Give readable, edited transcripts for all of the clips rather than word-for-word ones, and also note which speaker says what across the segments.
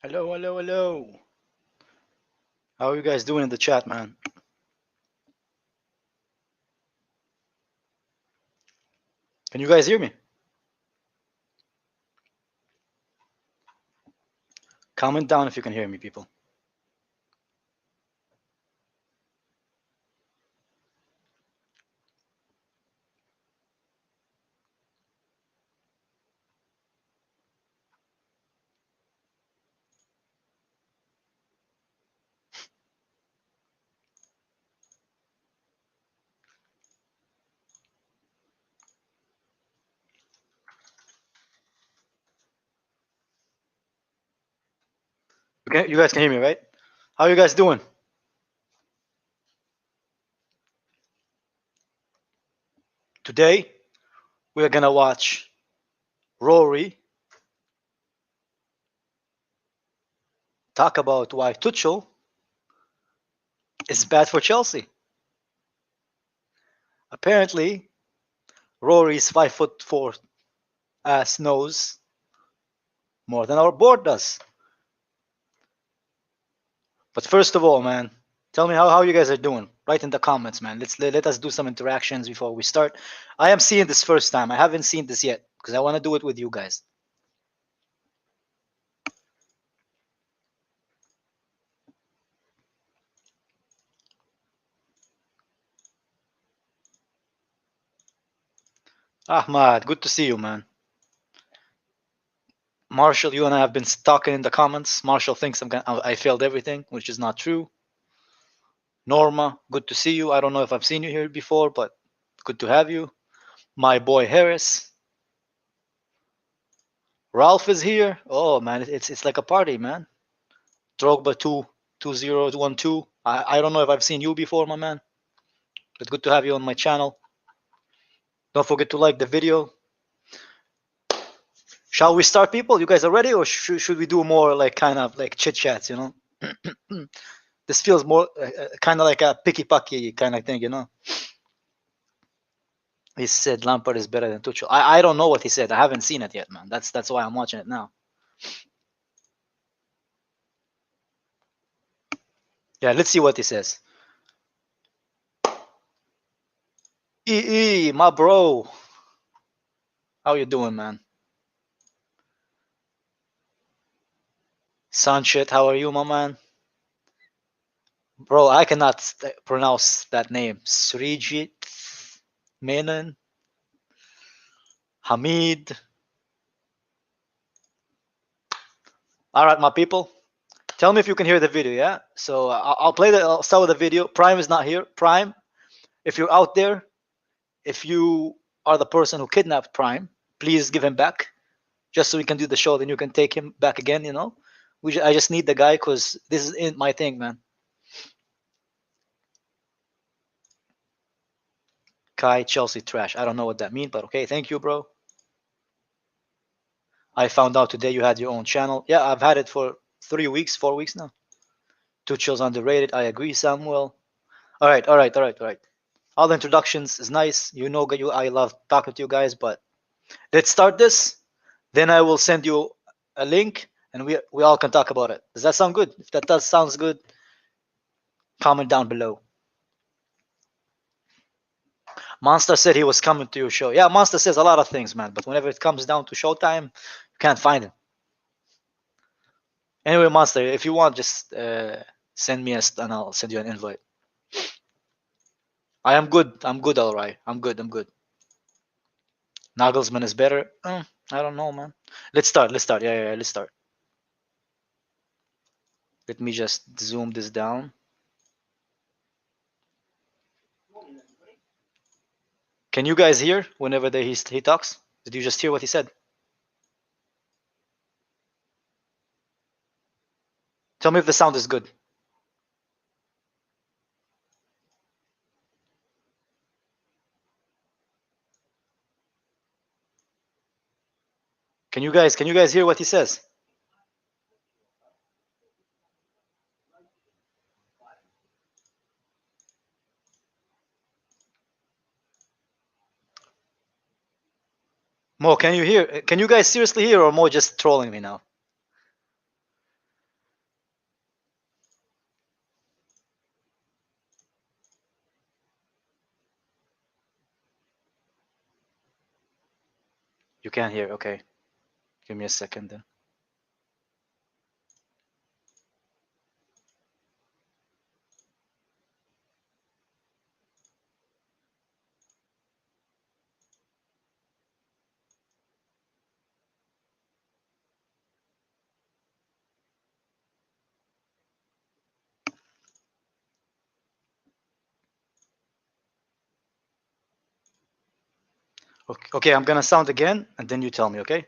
Speaker 1: Hello, hello, hello. How are you guys doing in the chat, man? Can you guys hear me? Comment down if you can hear me, people. Okay, you guys can hear me, right? How are you guys doing? Today, we're gonna watch Rory talk about why Tuchel is bad for Chelsea. Apparently, Rory's 5'4" ass knows more than our board does. But first of all, man, tell me how you guys are doing. Write in the comments, man. Let us do some interactions before we start. I am seeing this first time. I haven't seen this yet because I want to do it with you guys. Ahmad, good to see you, man. Marshall, you and I have been talking in the comments. Marshall thinks I failed everything, which is not true. Norma, good to see you. I don't know if I've seen you here before, but good to have you. My boy Harris. Ralph is here. Oh man, it's like a party, man. Drogba 22012. I don't know if I've seen you before, my man. But good to have you on my channel. Don't forget to like the video. Shall we start, people? You guys are ready, or should we do more like kind of like chit chats? You know, this feels more kind of like a picky pucky kind of thing. You know. He said Lampard is better than Tuchel. I don't know what he said. I haven't seen it yet, man. That's why I'm watching it now. Yeah, let's see what he says. My bro. How you doing, man? Sunshit, how are you, my man? Bro, I cannot pronounce that name. Srijit Menon, Hamid. All right, my people. Tell me if you can hear the video, yeah? So I'll play I'll start with the video. Prime is not here. Prime, if you're out there, if you are the person who kidnapped Prime, please give him back, just so we can do the show. Then you can take him back again. You know, I just need the guy because this is in my thing, man. Kai Chelsea trash. I don't know what that means, but okay. Thank you, bro. I found out today you had your own channel. Yeah, I've had it for 3 weeks, 4 weeks now. Tuchel's underrated. I agree, Samuel. All right, all right, all right, all right. All the introductions is nice. You know, I love talking to you guys, but let's start this. Then I will send you a link, and we all can talk about it. Does that sound good? If that does sounds good, comment down below. Monster said he was coming to your show. Yeah, Monster says a lot of things, man. But whenever it comes down to showtime, you can't find him. Anyway, Monster, if you want, just send me and I'll send you an invite. I am good. I'm good, all right. I'm good. I'm good. Nagelsmann is better. I don't know, man. Let's start. Let's start. Yeah, let's start. Let me just zoom this down. Can you guys hear whenever he talks? Did you just hear what he said? Tell me if the sound is good. Can you guys hear what he says? Mo, can you hear? Can you guys seriously hear, or Mo just trolling me now? You can't hear. Okay. Give me a second then. Okay, I'm gonna sound again, and then you tell me, okay?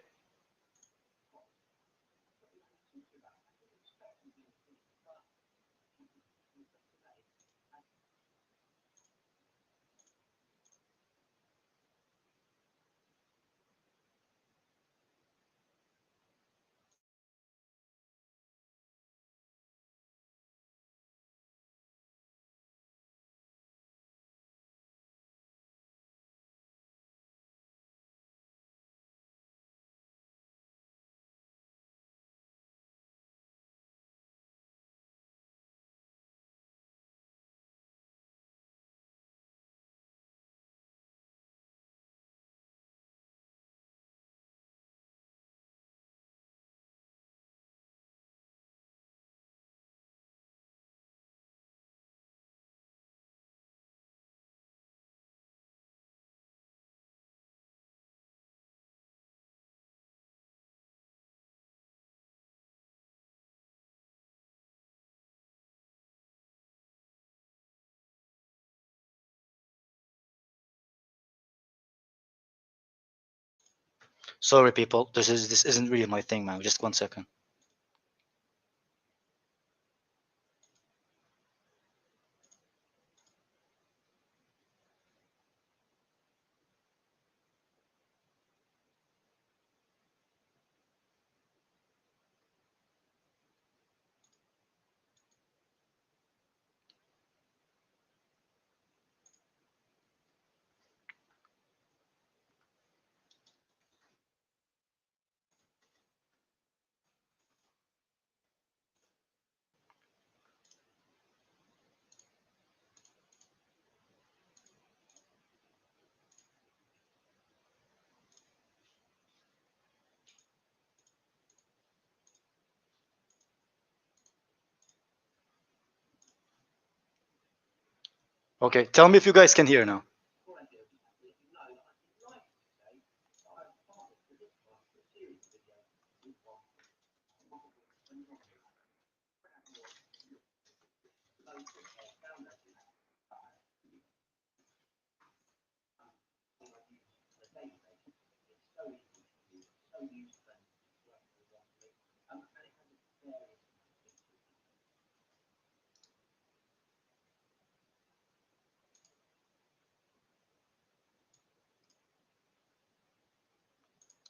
Speaker 1: Sorry, people. This isn't really my thing, man. Just 1 second. Okay, tell me if you guys can hear now.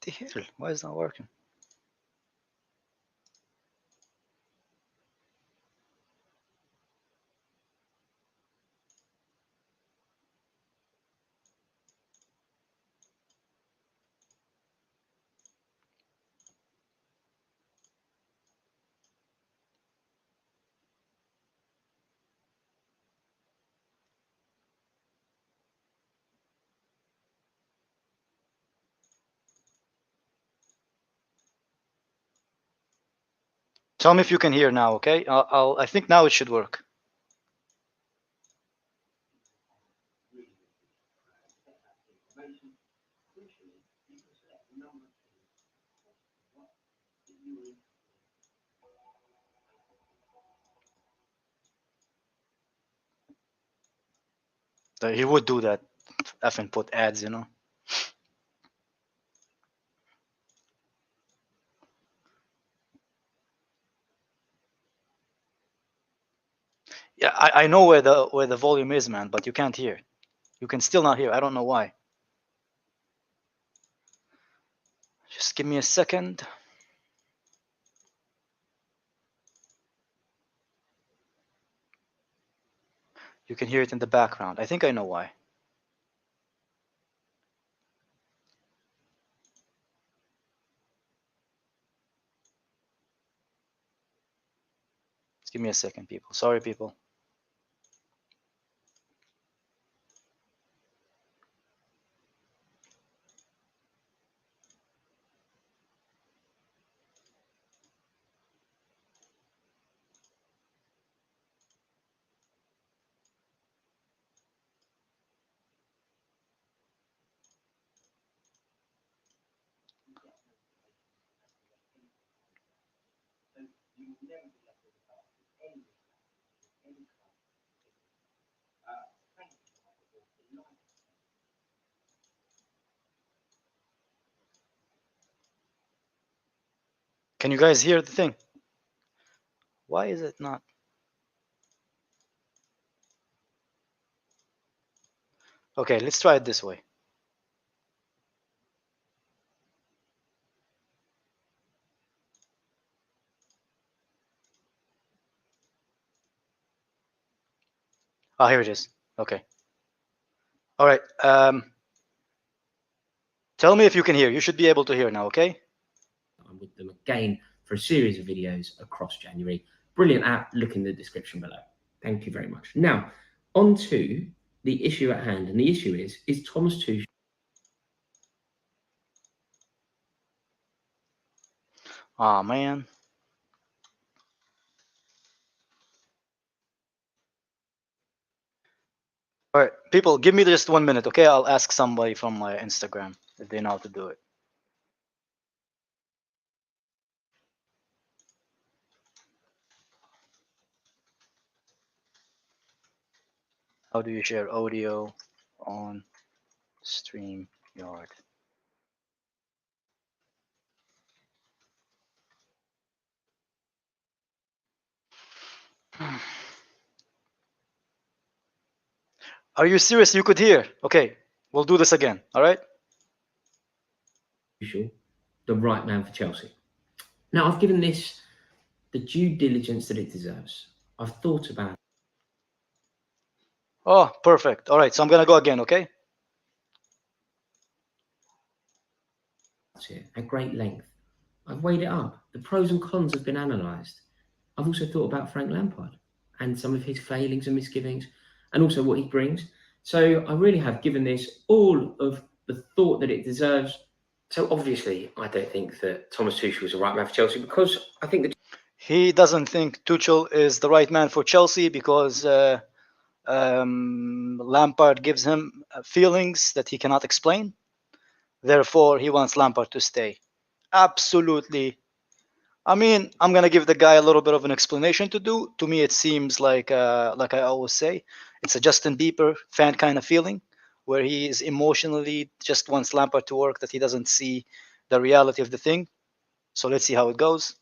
Speaker 1: The hell? Why is it not working? Tell me if you can hear now, okay? I think now it should work. He would do that. Effing put ads, you know. Yeah, I know where the volume is, man, but you can't hear. You can still not hear. I don't know why. Just give me a second. You can hear it in the background. I think I know why. Just give me a second, people. Sorry, people. Can you guys hear the thing? Why is it not? Okay, let's try it this way. Ah, here it is. Okay. All right. Tell me if you can hear. You should be able to hear now, okay?
Speaker 2: I'm with them again for a series of videos across January. Brilliant app. Look in the description below. Thank you very much. Now, on to the issue at hand. And the issue is Thomas Tuchel.
Speaker 1: Ah, man. All right, people, give me just 1 minute, okay? I'll ask somebody from my Instagram if they know how to do it. How do you share audio on StreamYard? Are you serious? You could hear? Okay, we'll do this again, all right?
Speaker 2: The right man for Chelsea. Now, I've given this the due diligence that it deserves. I've thought about it.
Speaker 1: Oh, perfect. All right, so I'm going to go again, okay?
Speaker 2: At great length. I've weighed it up. The pros and cons have been analysed. I've also thought about Frank Lampard and some of his failings and misgivings, and also what he brings. So I really have given this all of the thought that it deserves. So obviously, I don't think that Thomas Tuchel is the right man for Chelsea, because I think that
Speaker 1: he doesn't think Tuchel is the right man for Chelsea because Lampard gives him feelings that he cannot explain. Therefore, he wants Lampard to stay. Absolutely. I mean, I'm gonna give the guy a little bit of an explanation to do. To me, it seems like I always say, it's a Justin Bieber fan kind of feeling, where he is emotionally just wants Lampard to work, that he doesn't see the reality of the thing. So let's see how it goes.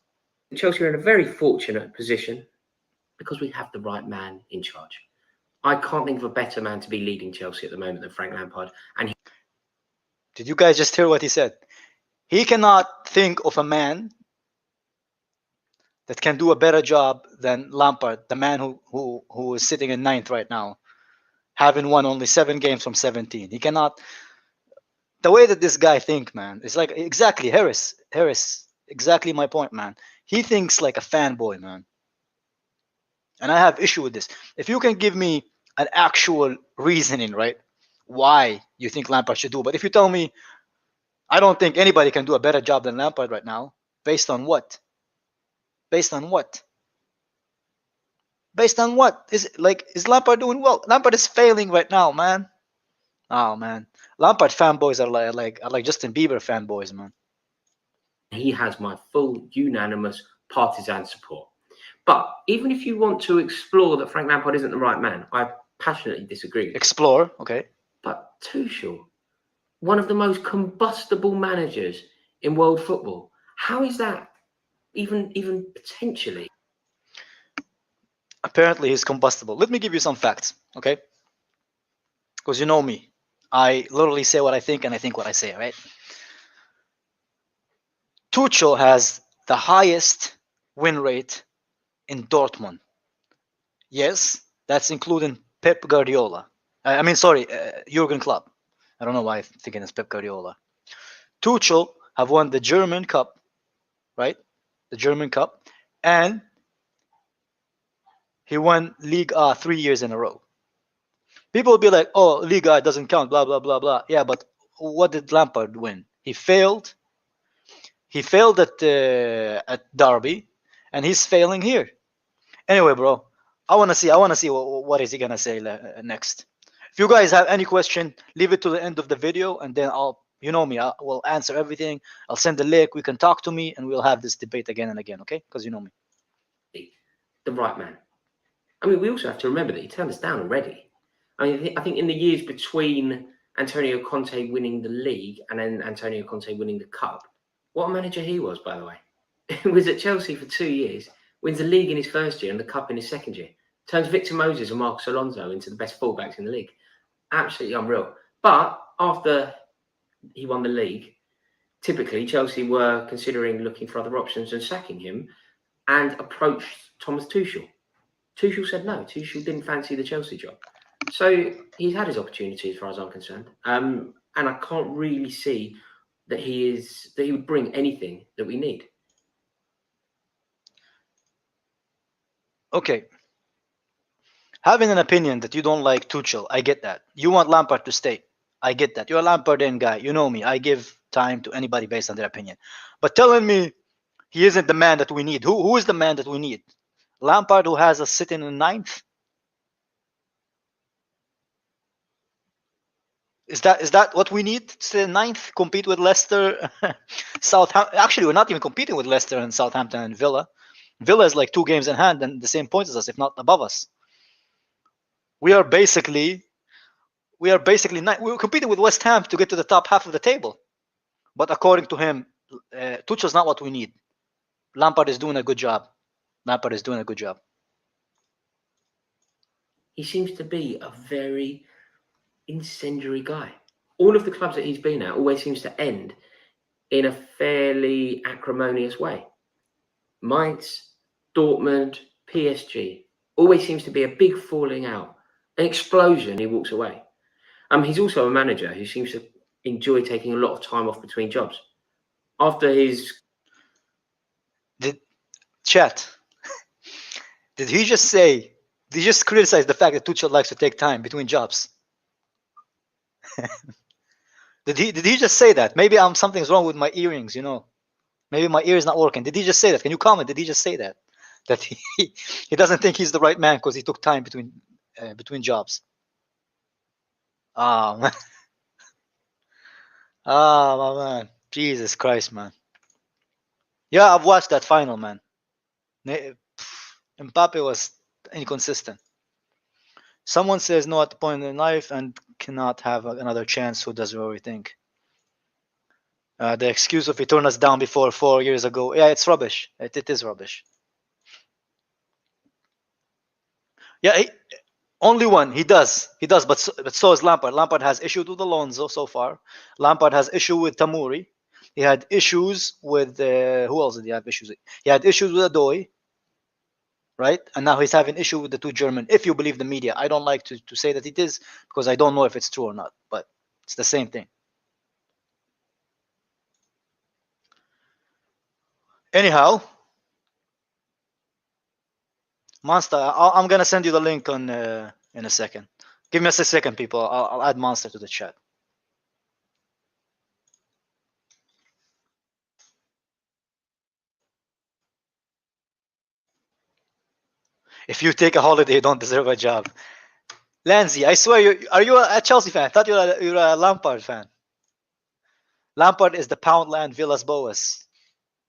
Speaker 2: Chelsea are in a very fortunate position because we have the right man in charge. I can't think of a better man to be leading Chelsea at the moment than Frank Lampard. And
Speaker 1: did you guys just hear what he said? He cannot think of a man that can do a better job than Lampard, the man who is sitting in 9th right now, having won only 7 games from 17. He cannot. The way that this guy think, man, it's like exactly Harris, exactly my point, man. He thinks like a fanboy, man. And I have issue with this. If you can give me an actual reasoning, right, why you think Lampard should do, but if you tell me, I don't think anybody can do a better job than Lampard right now, based on what? Based on what? Based on what? Is Lampard doing well? Lampard is failing right now, man. Oh man, Lampard fanboys are like Justin Bieber fanboys, man.
Speaker 2: He has my full unanimous partisan support. But even if you want to explore that Frank Lampard isn't the right man, I passionately disagree.
Speaker 1: Explore, okay.
Speaker 2: But Tuchel, one of the most combustible managers in world football, how is that even potentially?
Speaker 1: Apparently he's combustible. Let me give you some facts, okay? Because you know me. I literally say what I think and I think what I say, right? Tuchel has the highest win rate in Dortmund. Yes, that's including Pep Guardiola. Jurgen Klopp. I don't know why I'm thinking it's Pep Guardiola. Tuchel have won the German Cup, right? The German Cup. And he won Liga 3 years in a row. People will be like, oh, Liga doesn't count, blah, blah, blah, blah. Yeah, but what did Lampard win? He failed. He failed at Derby, and he's failing here. Anyway, bro, I want to see what is he going to say next. If you guys have any question, leave it to the end of the video, and then you know me, I will answer everything. I'll send the link. We can talk to me, and we'll have this debate again and again, okay? Because you know me.
Speaker 2: the right man. I mean, we also have to remember that he turned us down already. I mean, I think in the years between Antonio Conte winning the league and then Antonio Conte winning the cup, what a manager he was, by the way. He was at Chelsea for 2 years, wins the league in his first year and the cup in his second year, turns Victor Moses and Marcos Alonso into the best fullbacks in the league. Absolutely unreal. But after he won the league, typically Chelsea were considering looking for other options and sacking him, and approached Thomas Tuchel. Tuchel said no. Tuchel didn't fancy the Chelsea job. So he's had his opportunity as far as I'm concerned. And I can't really see that he would bring anything that we need.
Speaker 1: Okay. Having an opinion that you don't like Tuchel, I get that. You want Lampard to stay. I get that. You're a Lampard-in guy. You know me. I give time to anybody based on their opinion. But telling me he isn't the man that we need. Who is the man that we need? Lampard, who has us sitting in 9th? Is that what we need? Sit in 9th, compete with Leicester, Southampton. Actually, we're not even competing with Leicester and Southampton and Villa. Villa is like 2 games in hand and the same points as us, if not above us. We are basically we're competing with West Ham to get to the top half of the table. But according to him, Tuchel's not what we need. Lampard is doing a good job.
Speaker 2: He seems to be a very incendiary guy. All of the clubs that he's been at always seems to end in a fairly acrimonious way. Mainz, Dortmund, PSG, always seems to be a big falling out, an explosion. He walks away. He's also a manager who seems to enjoy taking a lot of time off between jobs. After his
Speaker 1: Did he just criticize the fact that Tuchel likes to take time between jobs? Did he just say that? Maybe something's wrong with my earrings, Maybe my ear is not working. Did he just say that? Can you comment? Did he just say that? That he doesn't think he's the right man because he took time between jobs. Oh man. Oh my man. Jesus Christ, man. Yeah, I've watched that final, man. Mbappe was inconsistent. Someone says no at the point in life and cannot have another chance. Who does Rory think? The excuse of he turned us down before 4 years ago. Yeah, it's rubbish. It is rubbish. Yeah, only one. He does. But so is Lampard. Lampard has issues with Alonso so far. Lampard has issue with Tamuri. He had issues with who else did he have issues with? He had issues with Adoy. Right? And now he's having issue with the 2 German, if you believe the media. I don't like to say that it is because I don't know if it's true or not, but it's the same thing. Anyhow, Monster, I'm gonna send you the link in a second. Give me a second, people. I'll add Monster to the chat. If you take a holiday, you don't deserve a job. Lanzi, I swear, are you a Chelsea fan? I thought you're a Lampard fan. Lampard is the Poundland Villas Boas.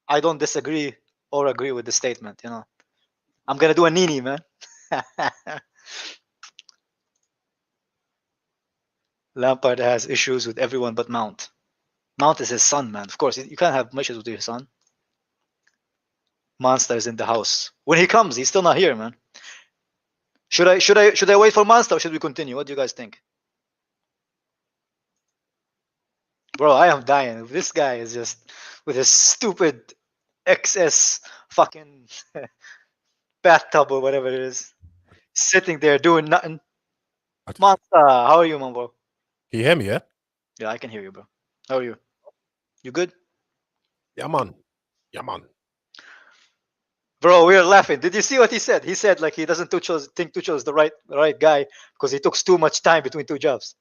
Speaker 1: I don't disagree or agree with the statement, I'm gonna do a Nini, man. Lampard has issues with everyone but Mount. Mount is his son, man. Of course, you can't have issues with your son. Monster is in the house. When he comes, he's still not here, man. Should I wait for Monster or should we continue? What do you guys think? Bro, I am dying. This guy is just with his stupid XS fucking bathtub or whatever it is, sitting there doing nothing. Monster, how are you, man, bro?
Speaker 3: Can you hear me, yeah?
Speaker 1: Yeah, I can hear you, bro. How are you? You good?
Speaker 3: Yeah, man.
Speaker 1: Bro, we are laughing. Did you see what he said? He said like he doesn't think Tuchel is the right guy because he took too much time between 2 jobs.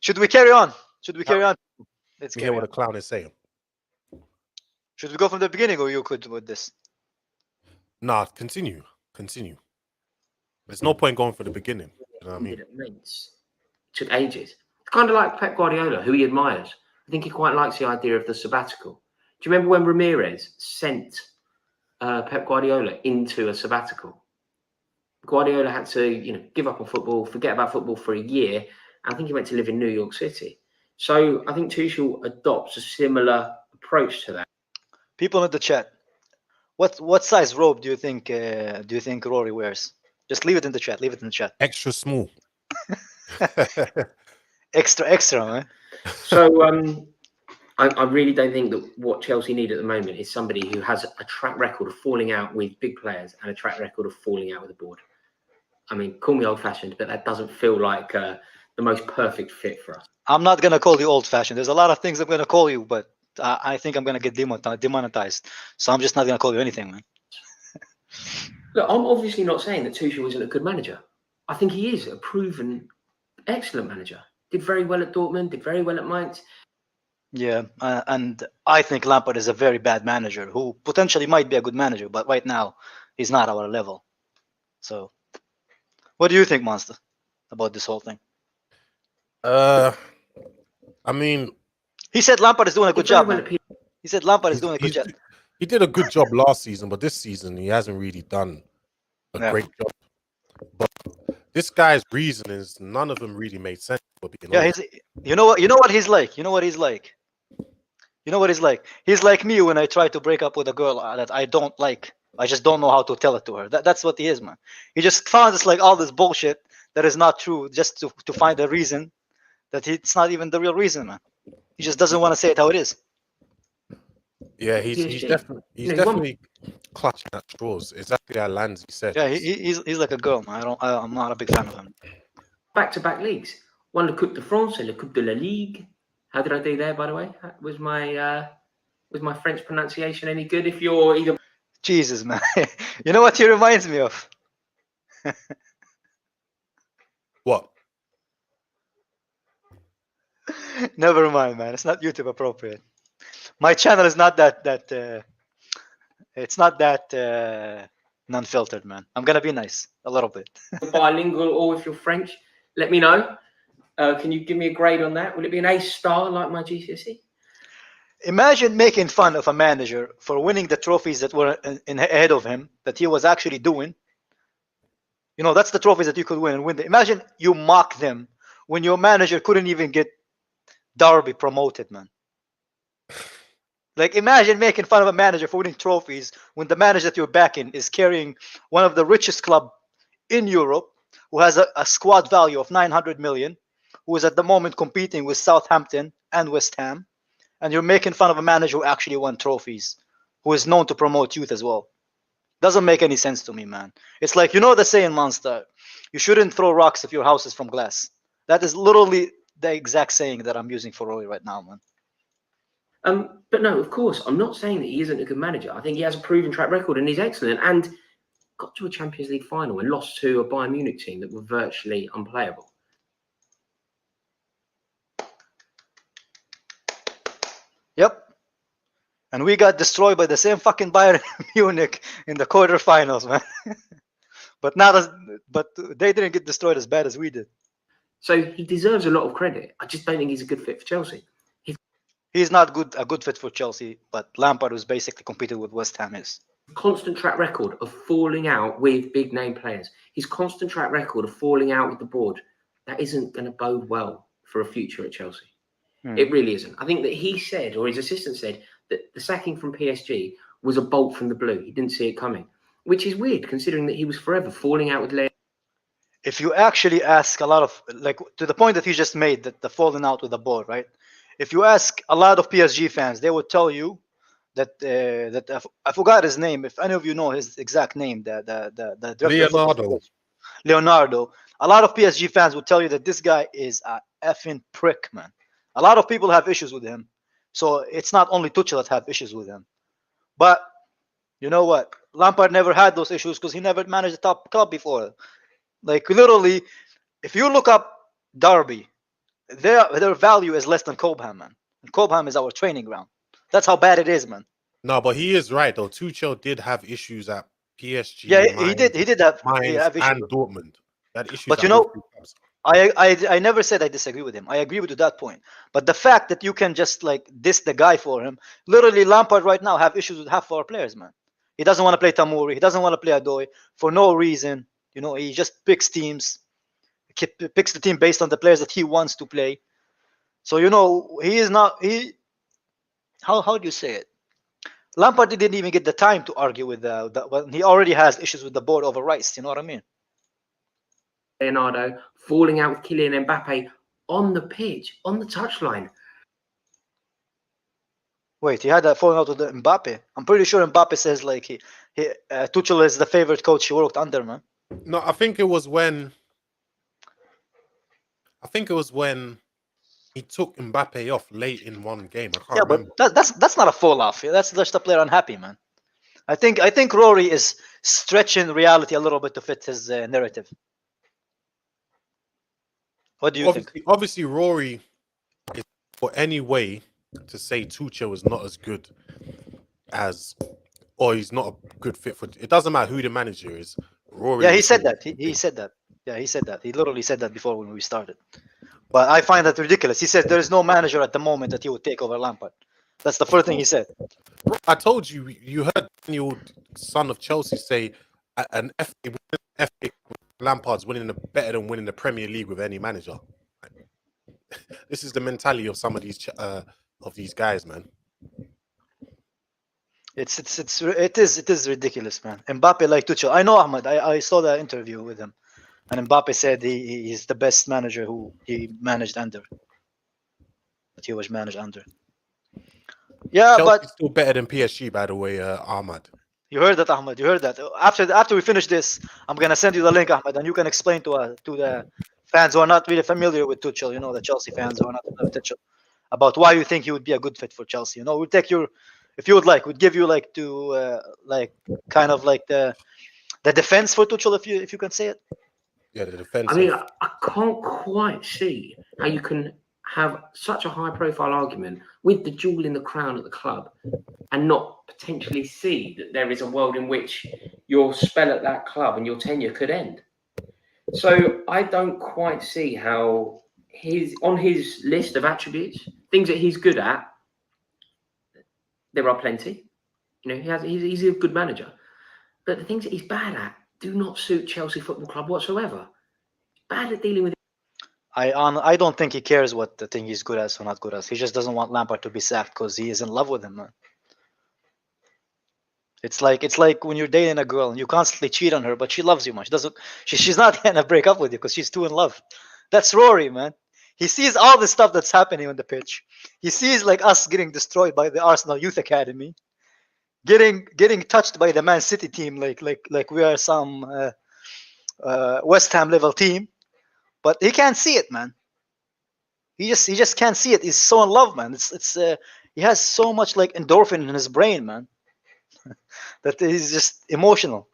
Speaker 1: Should we carry on? Let's
Speaker 3: hear what a clown is saying.
Speaker 1: Should we go from the beginning or you could with this?
Speaker 3: Nah, continue. There's no point going for the beginning. You know what I mean?
Speaker 2: It took ages. Kind of like Pep Guardiola, who he admires. I think he quite likes the idea of the sabbatical. Do you remember when Ramirez sent Pep Guardiola into a sabbatical. Guardiola had to, give up on football, forget about football for a year. I think he went to live in New York City. So I think Tuchel adopts a similar approach to that.
Speaker 1: People in the chat, what size robe do you think Rory wears? Just leave it in the chat. Leave it in the chat.
Speaker 3: Extra small.
Speaker 1: Extra, man.
Speaker 2: So I really don't think that what Chelsea need at the moment is somebody who has a track record of falling out with big players and a track record of falling out with the board. I mean, call me old-fashioned, but that doesn't feel like the most perfect fit for us.
Speaker 1: I'm not gonna call you old-fashioned. There's a lot of things I'm gonna call you, but I think I'm gonna get demonetized. So I'm just not gonna call you anything, man.
Speaker 2: Look, I'm obviously not saying that Tuchel isn't a good manager. I think he is a proven excellent manager. Did very well at Dortmund, did very well at Mainz.
Speaker 1: Yeah, and I think Lampard is a very bad manager who potentially might be a good manager, but right now he's not our level. So, what do you think, Monster, about this whole thing?
Speaker 3: I mean,
Speaker 1: he said Lampard is doing a good job.
Speaker 2: Well,
Speaker 1: he said Lampard is doing a good job.
Speaker 3: He did a good job last season, but this season he hasn't really done a great job. But this guy's reasonings, none of them really made sense.
Speaker 1: Yeah, you know what he's like. You know what he's like. He's like me when I try to break up with a girl that I don't like. I just don't know how to tell it to her. That's what he is, man. He just finds like all this bullshit that is not true just to find a reason that it's not even the real reason, man. He just doesn't want to say it how it is.
Speaker 3: Yeah, he's definitely clutching at straws. Exactly how Lanzi said.
Speaker 1: Yeah, he's like a girl, man. I'm not a big fan of him.
Speaker 2: Back-to-back leagues. Won the Coupe de France and the Coupe de la Ligue. How did I do there, by the way? Was my French pronunciation any good? If you're either...
Speaker 1: Jesus, man. You know what he reminds me of?
Speaker 3: What?
Speaker 1: Never mind, man. It's not YouTube appropriate. My channel is not that it's not that non-filtered, man. I'm gonna be nice a little bit.
Speaker 2: Bilingual, or if you're French, let me know. Can you give me a grade on that? Will it be an A star like my GCSE?
Speaker 1: Imagine making fun of a manager for winning the trophies that were ahead of him that he was actually doing. You know, that's the trophies that you could win and win. Imagine you mock them when your manager couldn't even get Derby promoted, man. Like, imagine making fun of a manager for winning trophies when the manager that you're backing is carrying one of the richest club in Europe, who has a squad value of 900 million, who is at the moment competing with Southampton and West Ham, and you're making fun of a manager who actually won trophies, who is known to promote youth as well. Doesn't make any sense to me, man. It's like, you know the saying, Monster, you shouldn't throw rocks if your house is from glass. That is literally the exact saying that I'm using for Rory right now, man.
Speaker 2: But no, of course, I'm not saying that he isn't a good manager. I think he has a proven track record and he's excellent, and got to a Champions League final and lost to a Bayern Munich team that were virtually unplayable.
Speaker 1: Yep. And we got destroyed by the same fucking Bayern Munich in the quarterfinals, man. But they didn't get destroyed as bad as we did.
Speaker 2: So he deserves a lot of credit. I just don't think he's a good fit for Chelsea.
Speaker 1: He's not a good fit for Chelsea, but Lampard, who's basically competed with West Ham, is.
Speaker 2: Constant track record of falling out with big name players. His constant track record of falling out with the board, that isn't going to bode well for a future at Chelsea. It really isn't. I think that he said, or his assistant said, that the sacking from PSG was a bolt from the blue. He didn't see it coming, which is weird considering that he was forever falling out with leno.
Speaker 1: If you actually ask a lot of, like, to the point that he just made, that the falling out with the board, right? If you ask a lot of PSG fans, they would tell you that I forgot his name. If any of you know his exact name, the Leonardo. A lot of PSG fans would tell you that this guy is a effing prick, man. A lot of people have issues with him, so it's not only Tuchel that have issues with him. But you know what? Lampard never had those issues because he never managed a top club before. Like, literally, if you look up Derby, their value is less than Cobham, man. And Cobham is our training ground. That's how bad it is, man.
Speaker 3: No, but he is right though. Tuchel did have issues at PSG.
Speaker 1: Yeah, he did have issues.
Speaker 3: And Dortmund. That issue.
Speaker 1: But you know, I never said I disagree with him. I agree with you that point. But the fact that you can just like diss the guy for him, literally Lampard right now have issues with half of our players, man. He doesn't want to play Tamuri. He doesn't want to play Adoy for no reason. You know, he just picks teams, picks the team based on the players that he wants to play. So, you know, he is not, how do you say it? Lampard didn't even get the time to argue with when he already has issues with the board over rights. You know what I mean?
Speaker 2: Leonardo falling out with Kylian Mbappe on the pitch, on the touchline.
Speaker 1: Wait, he had that falling out with Mbappe. I'm pretty sure Mbappe says like Tuchel is the favorite coach he worked under, man.
Speaker 3: No, I think it was when he took Mbappe off late in one game. I can't remember.
Speaker 1: But that's not a fall off. That's just a player unhappy, man. I think Rory is stretching reality a little bit to fit his narrative. What do you think?
Speaker 3: Obviously, Rory is for any way to say Tuchel is not as good as, or he's not a good fit for. It doesn't matter who the manager is. Rory.
Speaker 1: Yeah, he said that. He said that. Yeah, he said that. He literally said that before when we started. But I find that ridiculous. He said there is no manager at the moment that he would take over Lampard. That's the first thing he said.
Speaker 3: I told you. You heard Daniel, son of Chelsea, say an FA Lampard's winning better than winning the Premier League with any manager. This is the mentality of some of these guys, man.
Speaker 1: It is ridiculous, man. Mbappe like Tuchel. I know Ahmed. I saw the interview with him, and Mbappe said he's the best manager who he managed under. That he was managed under. Yeah,
Speaker 3: Chelsea's
Speaker 1: but
Speaker 3: still better than PSG, by the way, Ahmad.
Speaker 1: You heard that, Ahmed. You heard that. After we finish this, I'm gonna send you the link, Ahmed, and you can explain to the fans who are not really familiar with Tuchel. You know, the Chelsea fans who are not familiar with Tuchel, about why you think he would be a good fit for Chelsea. You know, we'll take your, if you would like, we'd give you like to kind of like the defense for Tuchel, if you can say it.
Speaker 3: Yeah, the defense.
Speaker 2: I mean, I can't quite see how you can have such a high-profile argument with the jewel in the crown at the club and not potentially see that there is a world in which your spell at that club and your tenure could end. So I don't quite see how on his list of attributes, things that he's good at, there are plenty. You know, he's a good manager. But the things that he's bad at do not suit Chelsea Football Club whatsoever. Bad at dealing with.
Speaker 1: I don't think he cares what the thing he's good at or not good at. He just doesn't want Lampard to be sacked because he is in love with him, man. It's like when you're dating a girl and you constantly cheat on her, but she loves you much. She's not gonna break up with you because she's too in love. That's Rory, man. He sees all the stuff that's happening on the pitch. He sees like us getting destroyed by the Arsenal Youth Academy, getting touched by the Man City team like we are some West Ham level team. But he can't see it, man. He just can't see it. He's so in love, man. He has so much like endorphin in his brain, man, that he's just emotional.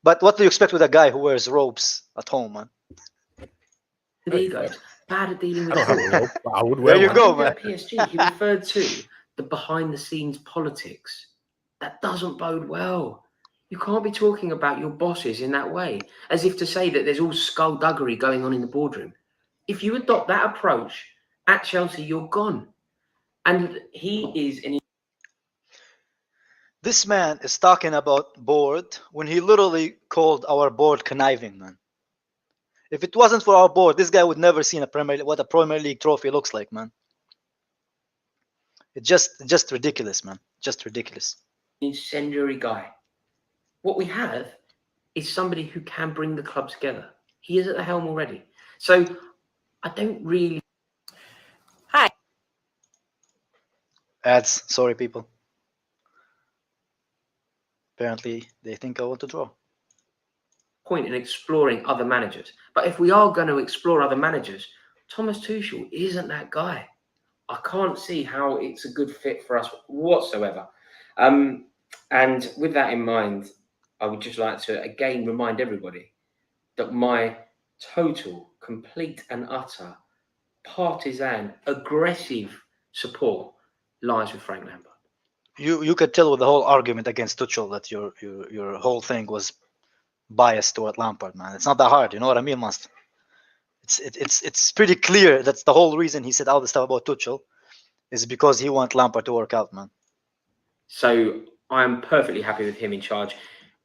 Speaker 1: But what do you expect with a guy who wears robes at home, man?
Speaker 2: There you go. Bad at dealing with.
Speaker 3: I would wear
Speaker 1: there you
Speaker 3: one.
Speaker 1: go, man.
Speaker 2: At PSG, he referred to the behind-the-scenes politics. That doesn't bode well. You can't be talking about your bosses in that way, as if to say that there's all skullduggery going on in the boardroom. If you adopt that approach at Chelsea, you're gone. And he is an.
Speaker 1: This man is talking about board when he literally called our board conniving, man. If it wasn't for our board, this guy would never seen what a Premier League trophy looks like, man. It's just ridiculous, man. Just ridiculous.
Speaker 2: Incendiary guy. What we have is somebody who can bring the club together. He is at the helm already. So I don't really.
Speaker 4: Hi.
Speaker 1: Ads. Sorry, people. Apparently, they think I want to draw.
Speaker 2: Point in exploring other managers. But if we are going to explore other managers, Thomas Tuchel isn't that guy. I can't see how it's a good fit for us whatsoever. And with that in mind, I would just like to again remind everybody that my total, complete and utter partisan, aggressive support lies with Frank Lampard.
Speaker 1: You could tell with the whole argument against Tuchel that your whole thing was biased toward Lampard, man. It's not that hard, you know what I mean, Must? It's pretty clear that's the whole reason he said all the stuff about Tuchel is because he wants Lampard to work out, man.
Speaker 2: So I am perfectly happy with him in charge.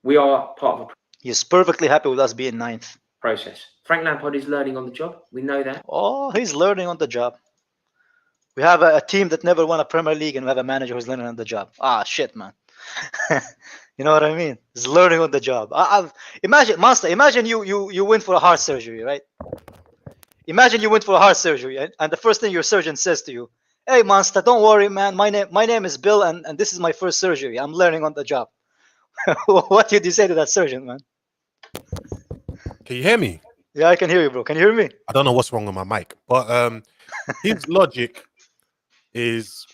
Speaker 2: We are part of a
Speaker 1: He's perfectly happy with us being ninth.
Speaker 2: process. Frank Lampard is learning on the job. We know that.
Speaker 1: Oh, he's learning on the job. We have a team that never won a Premier League, and we have a manager who's learning on the job. Ah, shit, man. You know what I mean? He's learning on the job. Imagine, Master. Imagine you went for a heart surgery, right? Imagine you went for a heart surgery, and the first thing your surgeon says to you, "Hey, Master, don't worry, man. My name is Bill, and this is my first surgery. I'm learning on the job." What did you say to that surgeon, man?
Speaker 3: Can you hear me?
Speaker 1: Yeah, I can hear you, bro. Can you hear me?
Speaker 3: I don't know what's wrong with my mic, but his logic is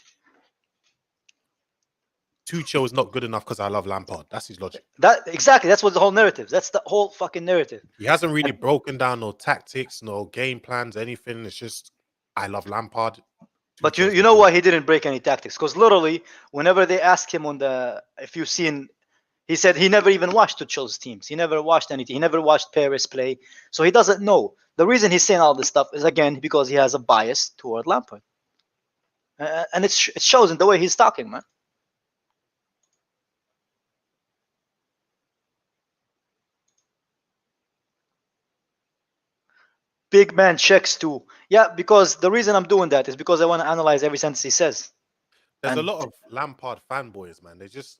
Speaker 3: Tuchel is not good enough because I love Lampard. That's his logic.
Speaker 1: Exactly. That's what the whole narrative. That's the whole fucking narrative.
Speaker 3: He hasn't really broken down no tactics, no game plans, anything. It's just I love Lampard.
Speaker 1: But you know why he didn't break any tactics? Because literally, whenever they asked him if you've seen, he said he never even watched Tuchel's teams. He never watched anything. He never watched Paris play. So he doesn't know. The reason he's saying all this stuff is, again, because he has a bias toward Lampard. And it shows in the way he's talking, man. Big man checks too. Yeah, because the reason I'm doing that is because I want to analyze every sentence he says.
Speaker 3: There's a lot of Lampard fanboys, man. They just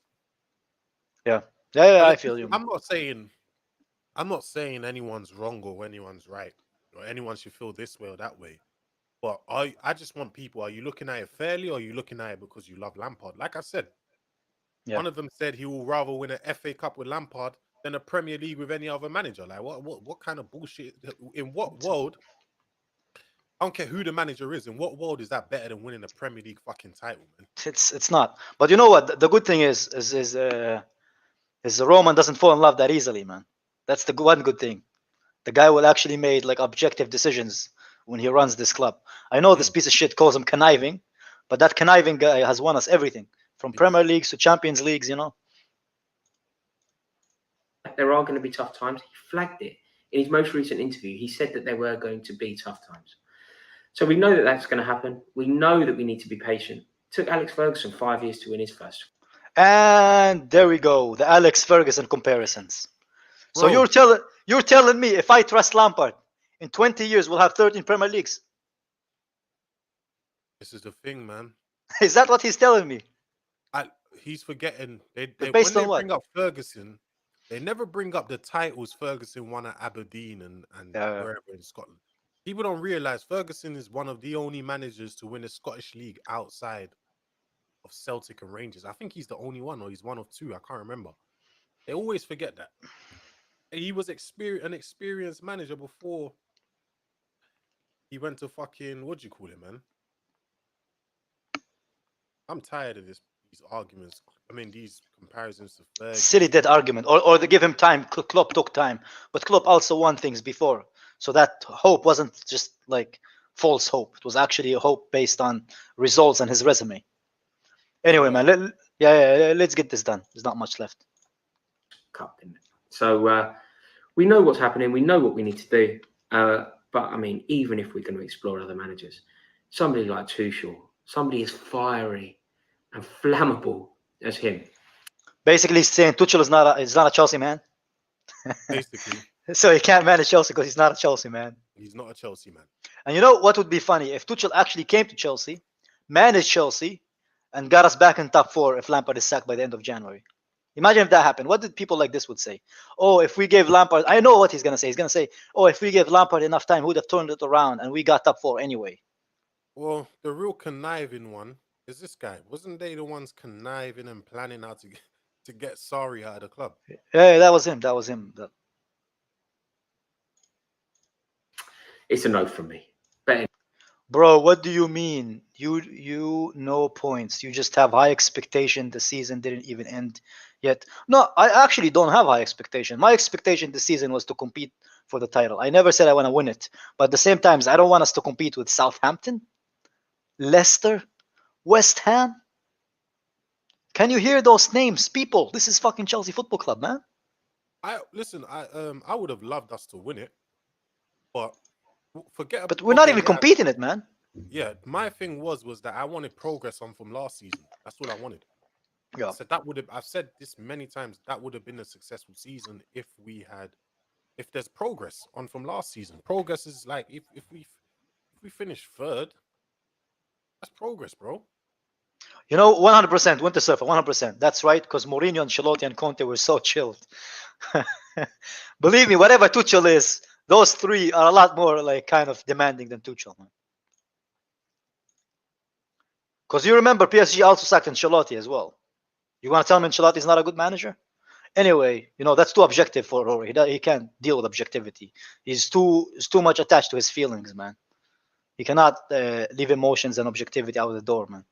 Speaker 1: yeah, I feel you.
Speaker 3: I'm not saying anyone's wrong or anyone's right, or anyone should feel this way or that way. But I just want people, are you looking at it fairly, or are you looking at it because you love Lampard? Like I said, one of them said he will rather win an FA Cup with Lampard than a Premier League with any other manager. Like what kind of bullshit? In what world? I don't care who the manager is. In what world is that better than winning a Premier League fucking title, man?
Speaker 1: It's not. But you know what? The good thing is the Roman doesn't fall in love that easily, man. That's the one good thing. The guy will actually make like objective decisions when he runs this club. I know this piece of shit calls him conniving, but that conniving guy has won us everything from Premier Leagues to Champions Leagues, you know.
Speaker 2: There are going to be tough times. He flagged it in his most recent interview. He said that there were going to be tough times. So we know that that's going to happen. We know that we need to be patient. It took Alex Ferguson 5 years to win his first.
Speaker 1: And there we go, the Alex Ferguson comparisons. So you're telling me if I trust Lampard, in 20 years we'll have 13 Premier Leagues.
Speaker 3: This is the thing, man.
Speaker 1: Is that what he's telling me?
Speaker 3: He's forgetting. When they bring up Ferguson, they never bring up the titles Ferguson won at Aberdeen and wherever in Scotland. People don't realize Ferguson is one of the only managers to win a Scottish league outside of Celtic and Rangers. I think he's the only one, or he's one of two. I can't remember. They always forget that. He was an experienced manager before he went to fucking, what do you call it, man? I'm tired of these arguments. I mean, these comparisons to Ferguson.
Speaker 1: Silly dead argument. Or they give him time. Klopp took time. But Klopp also won things before. So that hope wasn't just like false hope. It was actually a hope based on results and his resume. Anyway, man, let's get this done. There's not much left.
Speaker 2: So we know what's happening. We know what we need to do. But I mean, even if we're going to explore other managers, somebody like Tuchel, somebody as fiery and flammable as him.
Speaker 1: Basically, he's saying Tuchel is not a Chelsea man.
Speaker 3: Basically.
Speaker 1: So he can't manage Chelsea because he's not a Chelsea man.
Speaker 3: He's not a Chelsea man.
Speaker 1: And you know what would be funny? If Tuchel actually came to Chelsea, managed Chelsea, and got us back in top 4 if Lampard is sacked by the end of January. Imagine if that happened. What did people like this would say? Oh, if we gave Lampard... I know what he's going to say. He's going to say, oh, if we gave Lampard enough time, he would have turned it around and we got top 4 anyway.
Speaker 3: Well, the real conniving one is this guy. Wasn't they the ones conniving and planning how to get Sarri out of the club?
Speaker 1: Yeah, that was him.
Speaker 2: It's a no from me.
Speaker 1: Bro, what do you mean? You no points. You just have high expectation. The season didn't even end yet. No, I actually don't have high expectation. My expectation this season was to compete for the title. I never said I want to win it. But at the same time, I don't want us to compete with Southampton, Leicester, West Ham. Can you hear those names? People, this is fucking Chelsea Football Club, man.
Speaker 3: I would have loved us to win it. But forget.
Speaker 1: But we're not even competing it, man.
Speaker 3: Yeah, my thing was that I wanted progress on from last season. That's what I wanted.
Speaker 1: Yeah.
Speaker 3: I said that would have. I've said this many times. That would have been a successful season if there's progress on from last season. Progress is like if we finish third, that's progress, bro.
Speaker 1: 100% Winter Surfer, 100%. That's right, because Mourinho, Ancelotti, and Conte were so chilled. Believe me, whatever Tuchel is, those three are a lot more like kind of demanding than Tuchel, man. Because you remember PSG also sacked Ancelotti as well. You want to tell me Ancelotti is not a good manager? Anyway, that's too objective for Rory. He can't deal with objectivity. He's too much attached to his feelings, man. He cannot leave emotions and objectivity out of the door, man.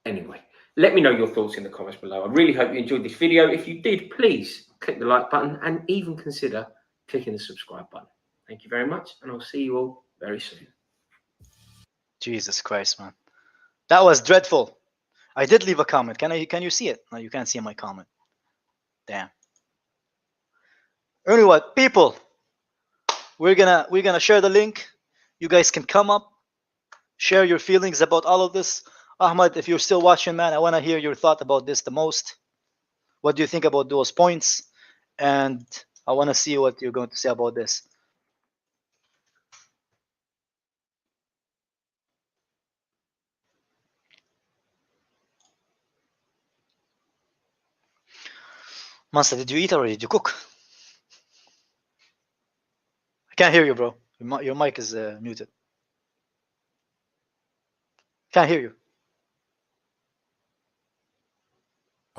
Speaker 2: Anyway, let me know your thoughts in the comments below. I really hope you enjoyed this video. If you did, please click the like button and even consider clicking the subscribe button. Thank you very much, and I'll see you all very soon.
Speaker 1: Jesus Christ, man. That was dreadful. I did leave a comment. Can you see it? No, you can't see my comment. Damn. Anyway, people, we're gonna share the link. You guys can come up, share your feelings about all of this. Ahmad, if you're still watching, man, I want to hear your thought about this the most. What do you think about those points? And I want to see what you're going to say about this. Mansa, did you eat or did you cook? I can't hear you, bro. Your mic is muted. Can't hear you.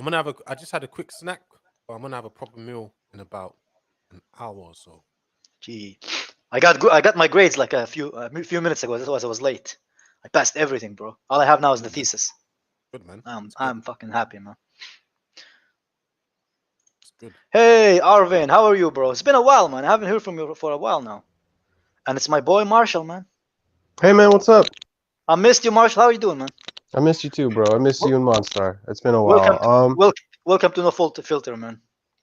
Speaker 3: I just had a quick snack, but I'm gonna have a proper meal in about an hour or so.
Speaker 1: Gee, I got my grades like a few minutes ago. That's why I was late. I passed everything, bro. All I have now is the thesis.
Speaker 3: Good, man.
Speaker 1: I'm fucking happy, man.
Speaker 3: It's good.
Speaker 1: Hey, Arvin, how are you, bro? It's been a while, man. I haven't heard from you for a while now. And it's my boy Marshall, man.
Speaker 4: Hey, man, what's up?
Speaker 1: I missed you, Marshall. How are you doing, man?
Speaker 4: I missed you too, bro. I missed you and Monstar. It's been a while.
Speaker 1: Welcome to No Filter, man.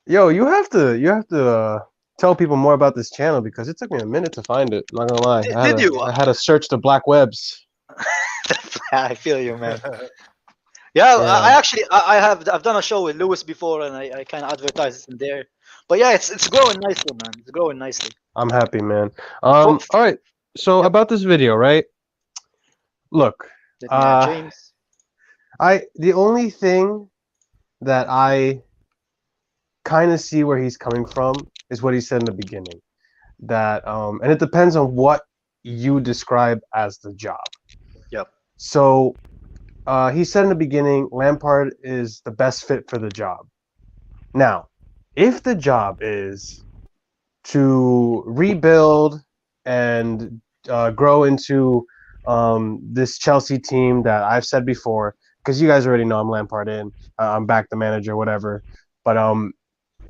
Speaker 4: Yo, you have to tell people more about this channel because it took me a minute to find it. Not gonna lie. I had to search the black webs.
Speaker 1: I feel you, man. Yeah. I've done a show with Lewis before, and I kind of advertise it in there. But yeah, it's growing nicely, man. It's growing nicely.
Speaker 4: I'm happy, man. All right. So about this video, right? Look.
Speaker 1: James.
Speaker 4: The only thing that I kind of see where he's coming from is what he said in the beginning. That and it depends on what you describe as the job.
Speaker 1: Yep.
Speaker 4: So he said in the beginning, Lampard is the best fit for the job. Now, if the job is to rebuild and grow into this Chelsea team that I've said before, because you guys already know I'm Lampard in, I'm back the manager, whatever. But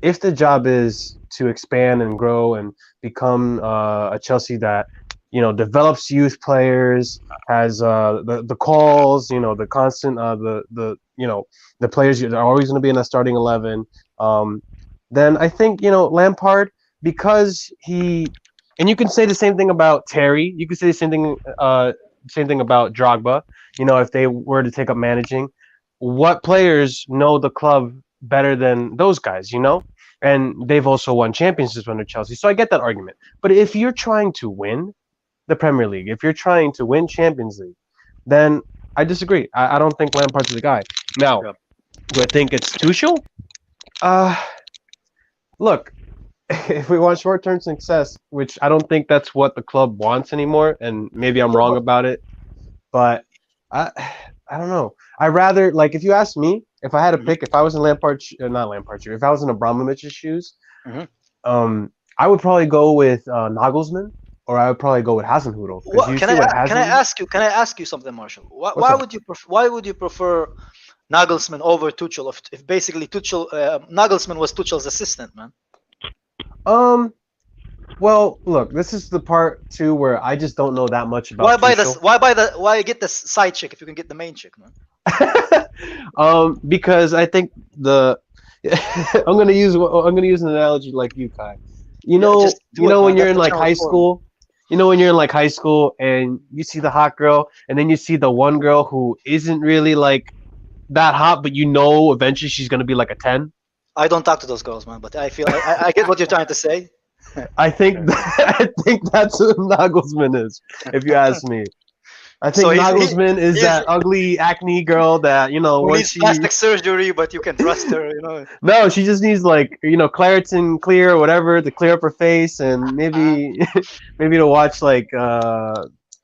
Speaker 4: if the job is to expand and grow and become a Chelsea that develops youth players, has the calls, the constant the players that are always going to be in a starting 11, then I think Lampard, because and you can say the same thing about Terry. You can say the same thing about Drogba. If they were to take up managing, what players know the club better than those guys? And they've also won championships under Chelsea. So I get that argument. But if you're trying to win the Premier League, if you're trying to win Champions League, then I disagree. I don't think Lampard's the guy. Now, do I think it's Tuchel? Look. If we want short-term success, which I don't think that's what the club wants anymore, and maybe I'm wrong about it, but I don't know. I rather, like, if you ask me, if I had to pick, if I was in not Lampard's shoes, if I was in Abramovich's shoes, I would probably go with Nagelsmann, or I would probably go with Hasenhüttl.
Speaker 1: Can I ask you something, Marshall? Why would you prefer Nagelsmann over Tuchel if basically Nagelsmann was Tuchel's assistant, man?
Speaker 4: Well, look, this is the part too where I just don't know that much about
Speaker 1: why get the side chick if you can get the main chick, man?
Speaker 4: Because I think I'm gonna use an analogy like you, Kai. When you're in like high school, and you see the hot girl, and then you see the one girl who isn't really like that hot, but you know eventually she's gonna be like a 10.
Speaker 1: I don't talk to those girls, man, but I feel I get what you're trying to say.
Speaker 4: I think I think that's what Nagelsmann is, if you ask me. I think
Speaker 1: So
Speaker 4: Nagelsmann is
Speaker 1: he's-
Speaker 4: that ugly acne girl that
Speaker 1: Who
Speaker 4: once
Speaker 1: needs
Speaker 4: she
Speaker 1: plastic surgery, but you can trust her, you know.
Speaker 4: no, she just needs like Claritin Clear or whatever to clear up her face, and maybe maybe to watch like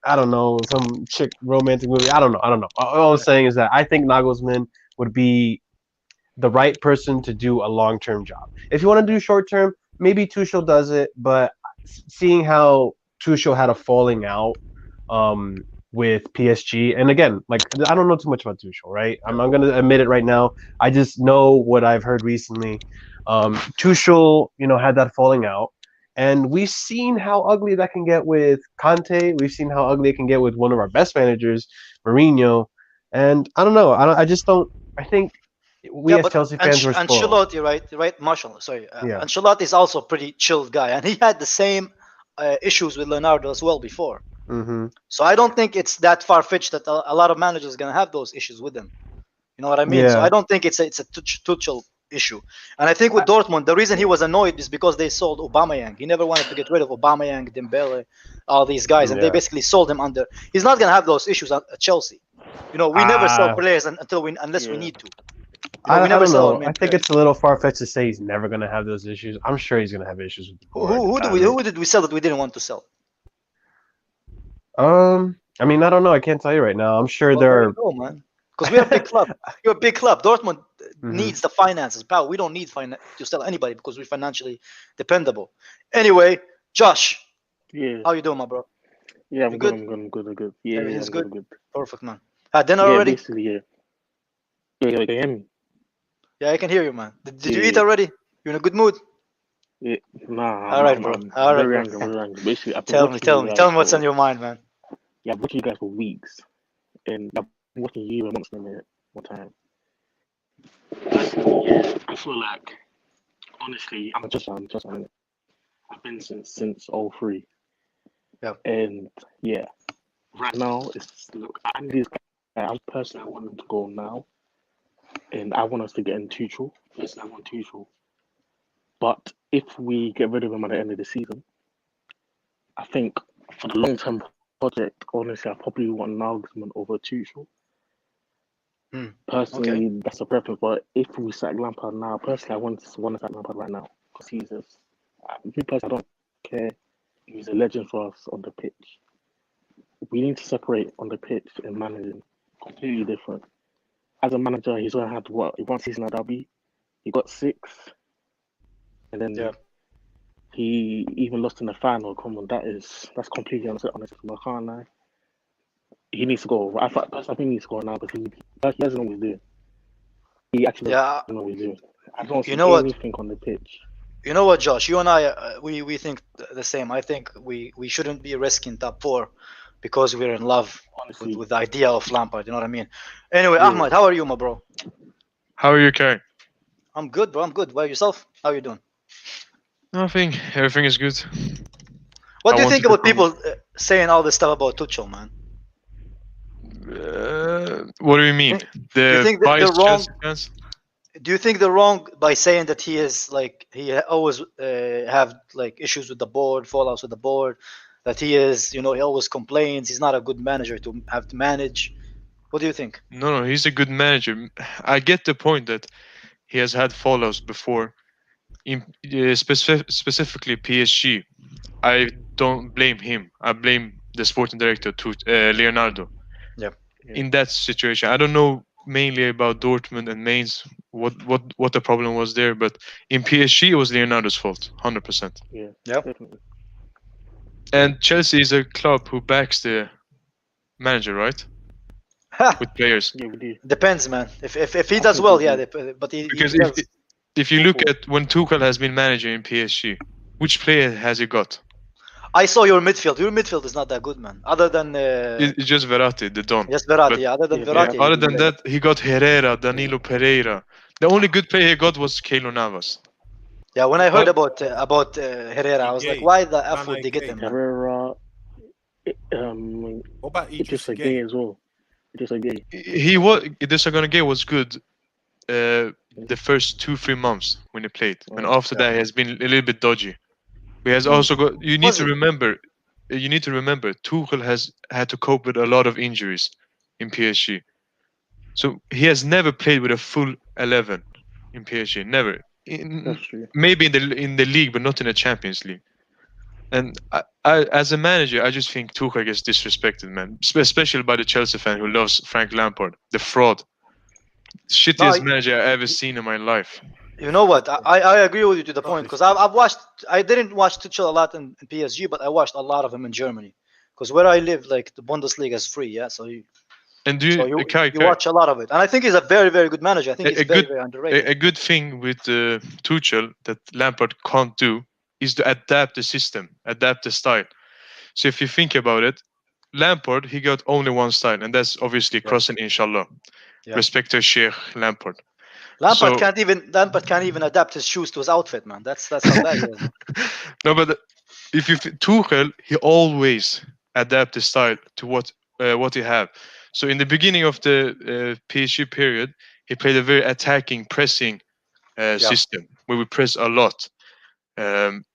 Speaker 4: I don't know, some chick romantic movie. I don't know. All I'm saying is that I think Nagelsmann would be the right person to do a long-term job. If you want to do short-term, maybe Tuchel does it, but seeing how Tuchel had a falling out with PSG, and again, like I don't know too much about Tuchel, right? I'm going to admit it right now. I just know what I've heard recently. Tuchel, had that falling out, and we've seen how ugly that can get with Conte. We've seen how ugly it can get with one of our best managers, Mourinho. And I don't know. I just don't. I think we as Chelsea fans were spoiled.
Speaker 1: Ancelotti, right, Marshall. Sorry,
Speaker 4: Yeah.
Speaker 1: Ancelotti is also a pretty chilled guy, and he had the same issues with Leonardo as well before.
Speaker 4: Mm-hmm.
Speaker 1: So I don't think it's that far fetched that a lot of managers are gonna have those issues with him. You know what I mean? So
Speaker 4: Yeah.
Speaker 1: I don't think it's a Tuchel issue. And I think with Dortmund, the reason he was annoyed is because they sold Aubameyang. He never wanted to get rid of Aubameyang, Dembele, all these guys, and they
Speaker 4: Yeah.
Speaker 1: basically sold him under. He's not gonna have those issues at Chelsea. We never sell players unless we need to.
Speaker 4: I
Speaker 1: never
Speaker 4: don't
Speaker 1: sell
Speaker 4: know.
Speaker 1: him.
Speaker 4: I think it's a little far fetched to say he's never going to have those issues. I'm sure he's going to have issues with the board.
Speaker 1: Who did we sell that we didn't want to sell?
Speaker 4: I mean, I don't know. I can't tell you right now. I'm sure there are.
Speaker 1: No, man. Because we're a big club. You're a big club. Dortmund
Speaker 4: Mhm.
Speaker 1: needs the finances, pal. We don't need to sell anybody because we're financially dependable. Anyway, Josh,
Speaker 5: Yeah,
Speaker 1: how you doing, my bro?
Speaker 5: yeah, I'm
Speaker 1: You
Speaker 5: good.
Speaker 1: good?
Speaker 5: I'm good. Yeah,
Speaker 1: Everything's
Speaker 5: I'm
Speaker 1: good?
Speaker 5: good.
Speaker 1: Perfect, man. Had dinner
Speaker 5: Yeah,
Speaker 1: already?
Speaker 5: basically, yeah. Yeah, can you hear me?
Speaker 1: Yeah, I can hear you, man. Did you
Speaker 5: Yeah,
Speaker 1: eat
Speaker 5: yeah.
Speaker 1: already? You in a good mood?
Speaker 5: Yeah, nah.
Speaker 1: All right, bro. All right,
Speaker 5: very
Speaker 1: bro.
Speaker 5: angry, very angry. Basically, I've been
Speaker 1: Tell me
Speaker 5: watching you
Speaker 1: tell me
Speaker 5: guys
Speaker 1: what's
Speaker 5: for-
Speaker 1: on your mind, man.
Speaker 5: Yeah, I've watched you guys for weeks, and I've been watching you and Monster Minute one time. Personally, yeah, I feel like, honestly, I'm just on it. I've been since 03.
Speaker 1: Yeah.
Speaker 5: And yeah, right now look, I'm this guy. I personally want him to go now, and I want us to get in Tuchel. Personally, I want Tuchel. But if we get rid of him at the end of the season, I think for the long-term project, honestly, I probably want Nagelsmann over Tuchel. Personally, that's a preference. But if we sack Lampard now, personally, I want to sack Lampard right now because he's just. Me personally, I don't care. He's a legend for us on the pitch. We need to separate on the pitch and managing. Completely different. As a manager, he's only had one season at Derby. He got 6, and then he even lost in the final. Come on, that's completely unacceptable. I can't lie. He needs to go. I think he needs to go now because he doesn't know what he's doing. He actually doesn't know what he's doing. I don't see anything on the pitch.
Speaker 1: You know what, Josh? You and I, we think the same. I think we shouldn't be risking top 4 because we're in love with the idea of Lampard. You know what I mean? Anyway, Ahmad, how are you, my bro?
Speaker 6: How are you, Kai?
Speaker 1: I'm good, bro. I'm good. Well, yourself? How are you doing?
Speaker 6: Nothing. Everything is good.
Speaker 1: What do you
Speaker 6: want
Speaker 1: think
Speaker 6: to
Speaker 1: about
Speaker 6: become-
Speaker 1: people saying all this stuff about Tuchel, man?
Speaker 6: What do you mean?
Speaker 1: you think that
Speaker 6: biased
Speaker 1: they're wrong?
Speaker 6: Chelsea fans?
Speaker 1: Do you think they're wrong by saying that he is like he always have like issues with the board, fallouts with the board, that he is, he always complains, he's not a good manager to have to manage? What do you think?
Speaker 6: No, he's a good manager. I get the point that he has had fallouts before. Specifically PSG. I don't blame him. I blame the sporting director, Leonardo.
Speaker 1: Yeah.
Speaker 6: In that situation, I don't know mainly about Dortmund and Mainz what the problem was there, but in PSG it was Leonardo's fault, 100%.
Speaker 5: Yeah,
Speaker 1: Yep.
Speaker 5: definitely.
Speaker 6: And Chelsea is a club who backs the manager, right? With players.
Speaker 5: Yeah, we do.
Speaker 1: Depends, man. If he does well, yeah. But
Speaker 6: Because
Speaker 1: he does.
Speaker 6: if you look at when Tuchel has been manager in PSG, which player has he got?
Speaker 1: I saw your midfield. Your midfield is not that good, man. Other than
Speaker 6: It's just Verratti, the Don.
Speaker 1: just Verratti.
Speaker 6: but-
Speaker 1: Yeah, other than
Speaker 5: Yeah,
Speaker 1: Verratti.
Speaker 6: Other than that, he got Herrera, Danilo Pereira. The only good player he got was Keylor Navas.
Speaker 1: Yeah, when I heard about Herrera, I was like, why the F would they get him? Man?
Speaker 5: Herrera,
Speaker 3: What about
Speaker 5: it's just
Speaker 3: Idris
Speaker 5: a gay
Speaker 3: Gueye?
Speaker 5: as well. Just a gay.
Speaker 6: He was this Gay was good the first 2-3 months when he played, and after that he has been a little bit dodgy. He has also got. You need to remember. Tuchel has had to cope with a lot of injuries in PSG, so he has never played with a full 11 in PSG. Never.
Speaker 5: That's true.
Speaker 6: Maybe in the league, but not in the Champions League. And I, as a manager, I just think Tuchel gets disrespected, man. Especially by the Chelsea fan who loves Frank Lampard, the fraud. Shittiest manager I've ever seen in my life.
Speaker 1: You know what? I agree with you to the point, because I've watched. I didn't watch Tuchel a lot in PSG, but I watched a lot of him in Germany. Because where I live, like the Bundesliga is free, yeah. So you watch a lot of it, and I think he's a very, very good manager. I think he's very underrated.
Speaker 6: A good thing with Tuchel that Lampard can't do is to adapt the system, adapt the style. So if you think about it, Lampard, he got only one style, and that's obviously crossing, inshallah.
Speaker 1: Yeah.
Speaker 6: Respect to Sheikh Lampard.
Speaker 1: Lampard can't even adapt his shoes to his outfit, man. That's how bad he is.
Speaker 6: No, but if you Tuchel, he always adapt the style to what he have. So in the beginning of the PSG period, he played a very attacking, pressing system where we press a lot. And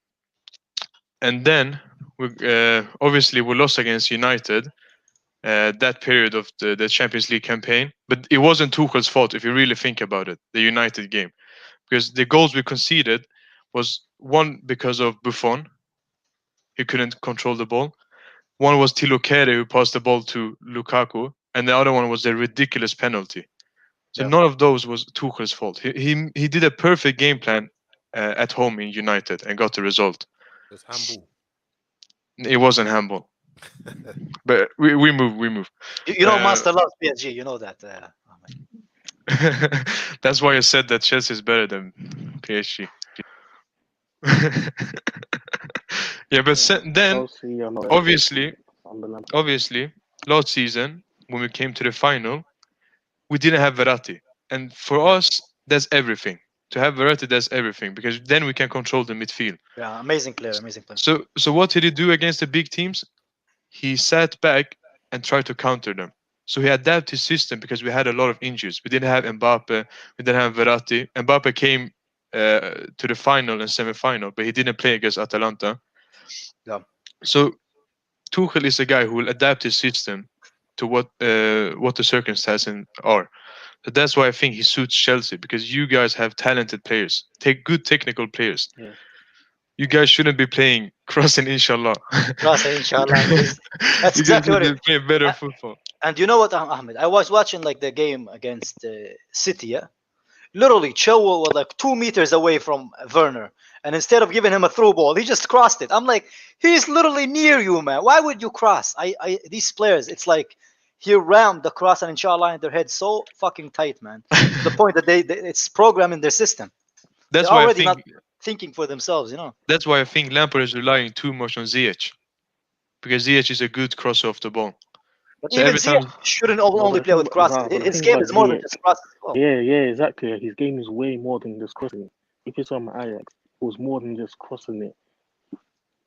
Speaker 6: then obviously we lost against United that period of the Champions League campaign, but it wasn't Tuchel's fault if you really think about it, the United game, because the goals we conceded was one because of Buffon, he couldn't control the ball. One was Tilokere, who passed the ball to Lukaku, and the other one was the ridiculous penalty. So none of those was Tuchel's fault. He did a perfect game plan at home in United and got the result.
Speaker 3: It was handball.
Speaker 6: It wasn't handball. But we move.
Speaker 1: You know, Master loves PSG. You know that.
Speaker 6: That's why I said that Chelsea is better than PSG. Yeah, but then obviously, last season when we came to the final, we didn't have Verratti, and for us, that's everything. To have Verratti, that's everything, because then we can control the midfield.
Speaker 1: Yeah, amazing player.
Speaker 6: So what did he do against the big teams? He sat back and tried to counter them. So he adapted his system because we had a lot of injuries. We didn't have Mbappe, we didn't have Verratti. Mbappe came to the final and semi-final, but he didn't play against Atalanta.
Speaker 1: Yeah.
Speaker 6: So Tuchel is a guy who will adapt his system to what the circumstances are. So that's why I think he suits Chelsea, because you guys have talented players, good technical players.
Speaker 1: Yeah.
Speaker 6: You guys shouldn't be playing crossing, inshallah.
Speaker 1: Crossing, inshallah. That's exactly what it
Speaker 6: play better football.
Speaker 1: And you know what, Ahmed? I was watching like the game against City. Yeah, literally, Chilwell was like 2 meters away from Werner, and instead of giving him a through ball, he just crossed it. I'm like, he's literally near you, man. Why would you cross? These players, it's like he rammed the cross and inshallah in their head so fucking tight, man. To the point that it's programmed in their system.
Speaker 6: That's
Speaker 1: They're
Speaker 6: why
Speaker 1: already
Speaker 6: I think.
Speaker 1: not thinking for themselves, you know.
Speaker 6: That's why I think Lampard is relying too much on Ziyech, because Ziyech is a good crosser of the ball.
Speaker 1: But
Speaker 6: So
Speaker 1: even
Speaker 6: every time-
Speaker 1: Ziyech shouldn't only play with crosses. His game is more than just crosses.
Speaker 5: Yeah, exactly. His game is way more than just crossing. If you saw him at Ajax, it was more than just crossing it.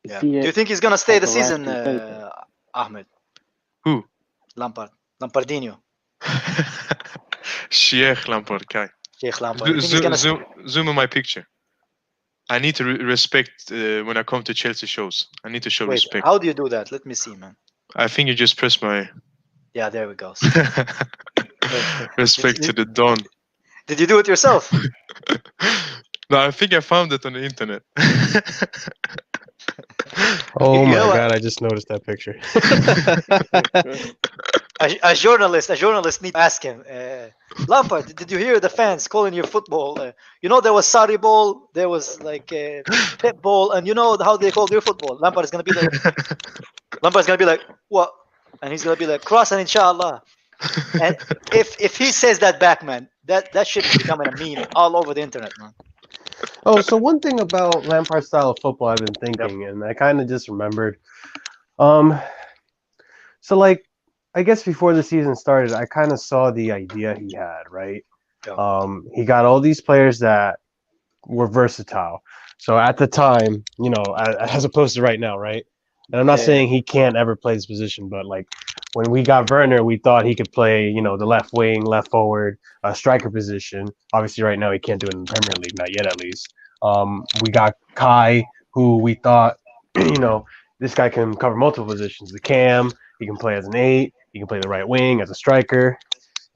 Speaker 1: Yeah. Do you think he's gonna stay the season, Ahmed?
Speaker 6: Who?
Speaker 1: Lampardinho.
Speaker 6: Sheikh Lampard, Kai.
Speaker 1: Sheikh Lampard. You think he's gonna
Speaker 6: Zoom in my picture. I need to respect when I come to Chelsea shows. I need to show
Speaker 1: Wait,
Speaker 6: respect.
Speaker 1: how do you do that? Let me see, man.
Speaker 6: I think you just press my
Speaker 1: Yeah, there we go.
Speaker 6: respect to the Don.
Speaker 1: Did you do it yourself?
Speaker 6: No, I think I found it on the internet.
Speaker 4: Oh
Speaker 1: You
Speaker 4: my
Speaker 1: know what?
Speaker 4: god! I just noticed that picture.
Speaker 1: A journalist need to ask him, Lampard, did you hear the fans calling your football? You know, there was Sarri ball, there was like Pep ball, and you know how they call their football. Lampard is gonna be like, what? And he's gonna be like, cross and inshallah. And if he says that back, man, that shit is becoming a meme all over the internet, man.
Speaker 4: Oh, so one thing about Lampard's style of football I've been thinking, and I kind of just remembered. So like, I guess before the season started, I kind of saw the idea he had, right?
Speaker 1: Yeah.
Speaker 4: He got all these players that were versatile. So at the time, you know, as opposed to right now, right? And I'm not saying he can't ever play this position, but like, when we got Werner, we thought he could play, you know, the left wing, left forward, striker position. Obviously, right now he can't do it in the Premier League, not yet at least. We got Kai, who we thought, you know, this guy can cover multiple positions. The cam, he can play as an 8, he can play the right wing as a striker,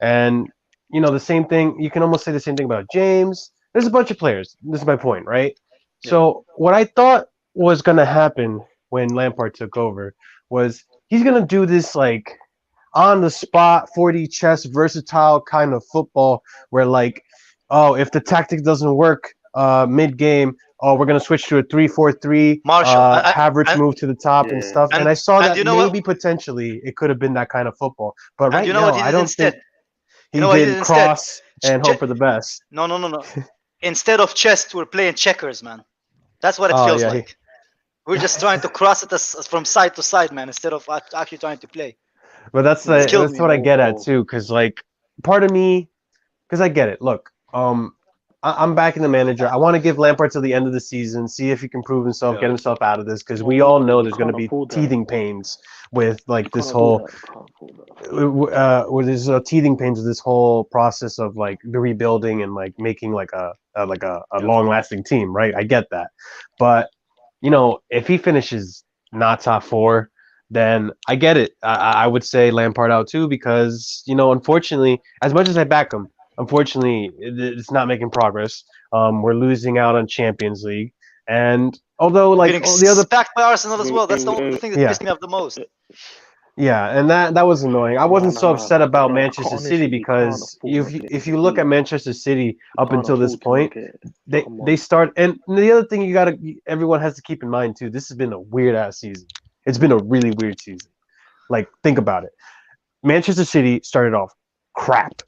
Speaker 4: and you know the same thing. You can almost say the same thing about James. There's a bunch of players. This is my point, right?
Speaker 1: Yeah.
Speaker 4: So what I thought was going to happen when Lampard took over was he's going to do this like on the spot 40 chess versatile kind of football where like, oh, if the tactic doesn't work mid game, oh, we're going to switch to a 3-4-3. Havertz move to the top and stuff. And I saw that maybe potentially it could have been that kind of football. But right now, I don't think he did cross and hope for the best.
Speaker 1: No. Instead of chess, we're playing checkers, man. That's what it feels like. We're just trying to cross it from side to side, man, instead of actually trying to play.
Speaker 4: But that's what I get at too, because like part of me, because I get it. Look, I'm backing the manager. I want to give Lampard till the end of the season, see if he can prove himself, get himself out of this, because we all know there's going to be teething pains with like this whole teething pains of this whole process of like the rebuilding and like making like a long lasting team, right? I get that, but you know, if he finishes not top 4, then I get it. I would say Lampard out too, because you know, unfortunately, as much as I back him, unfortunately, it's not making progress. We're losing out on Champions League, and although like the other
Speaker 1: backed by Arsenal as well, that's the thing that pissed me off the most.
Speaker 4: Yeah, and that was annoying. I wasn't so upset about Manchester City because if you look at Manchester City up until this point, they start. And the other thing everyone has to keep in mind too. This has been a weird ass season. It's been a really weird season. Like think about it. Manchester City started off crap.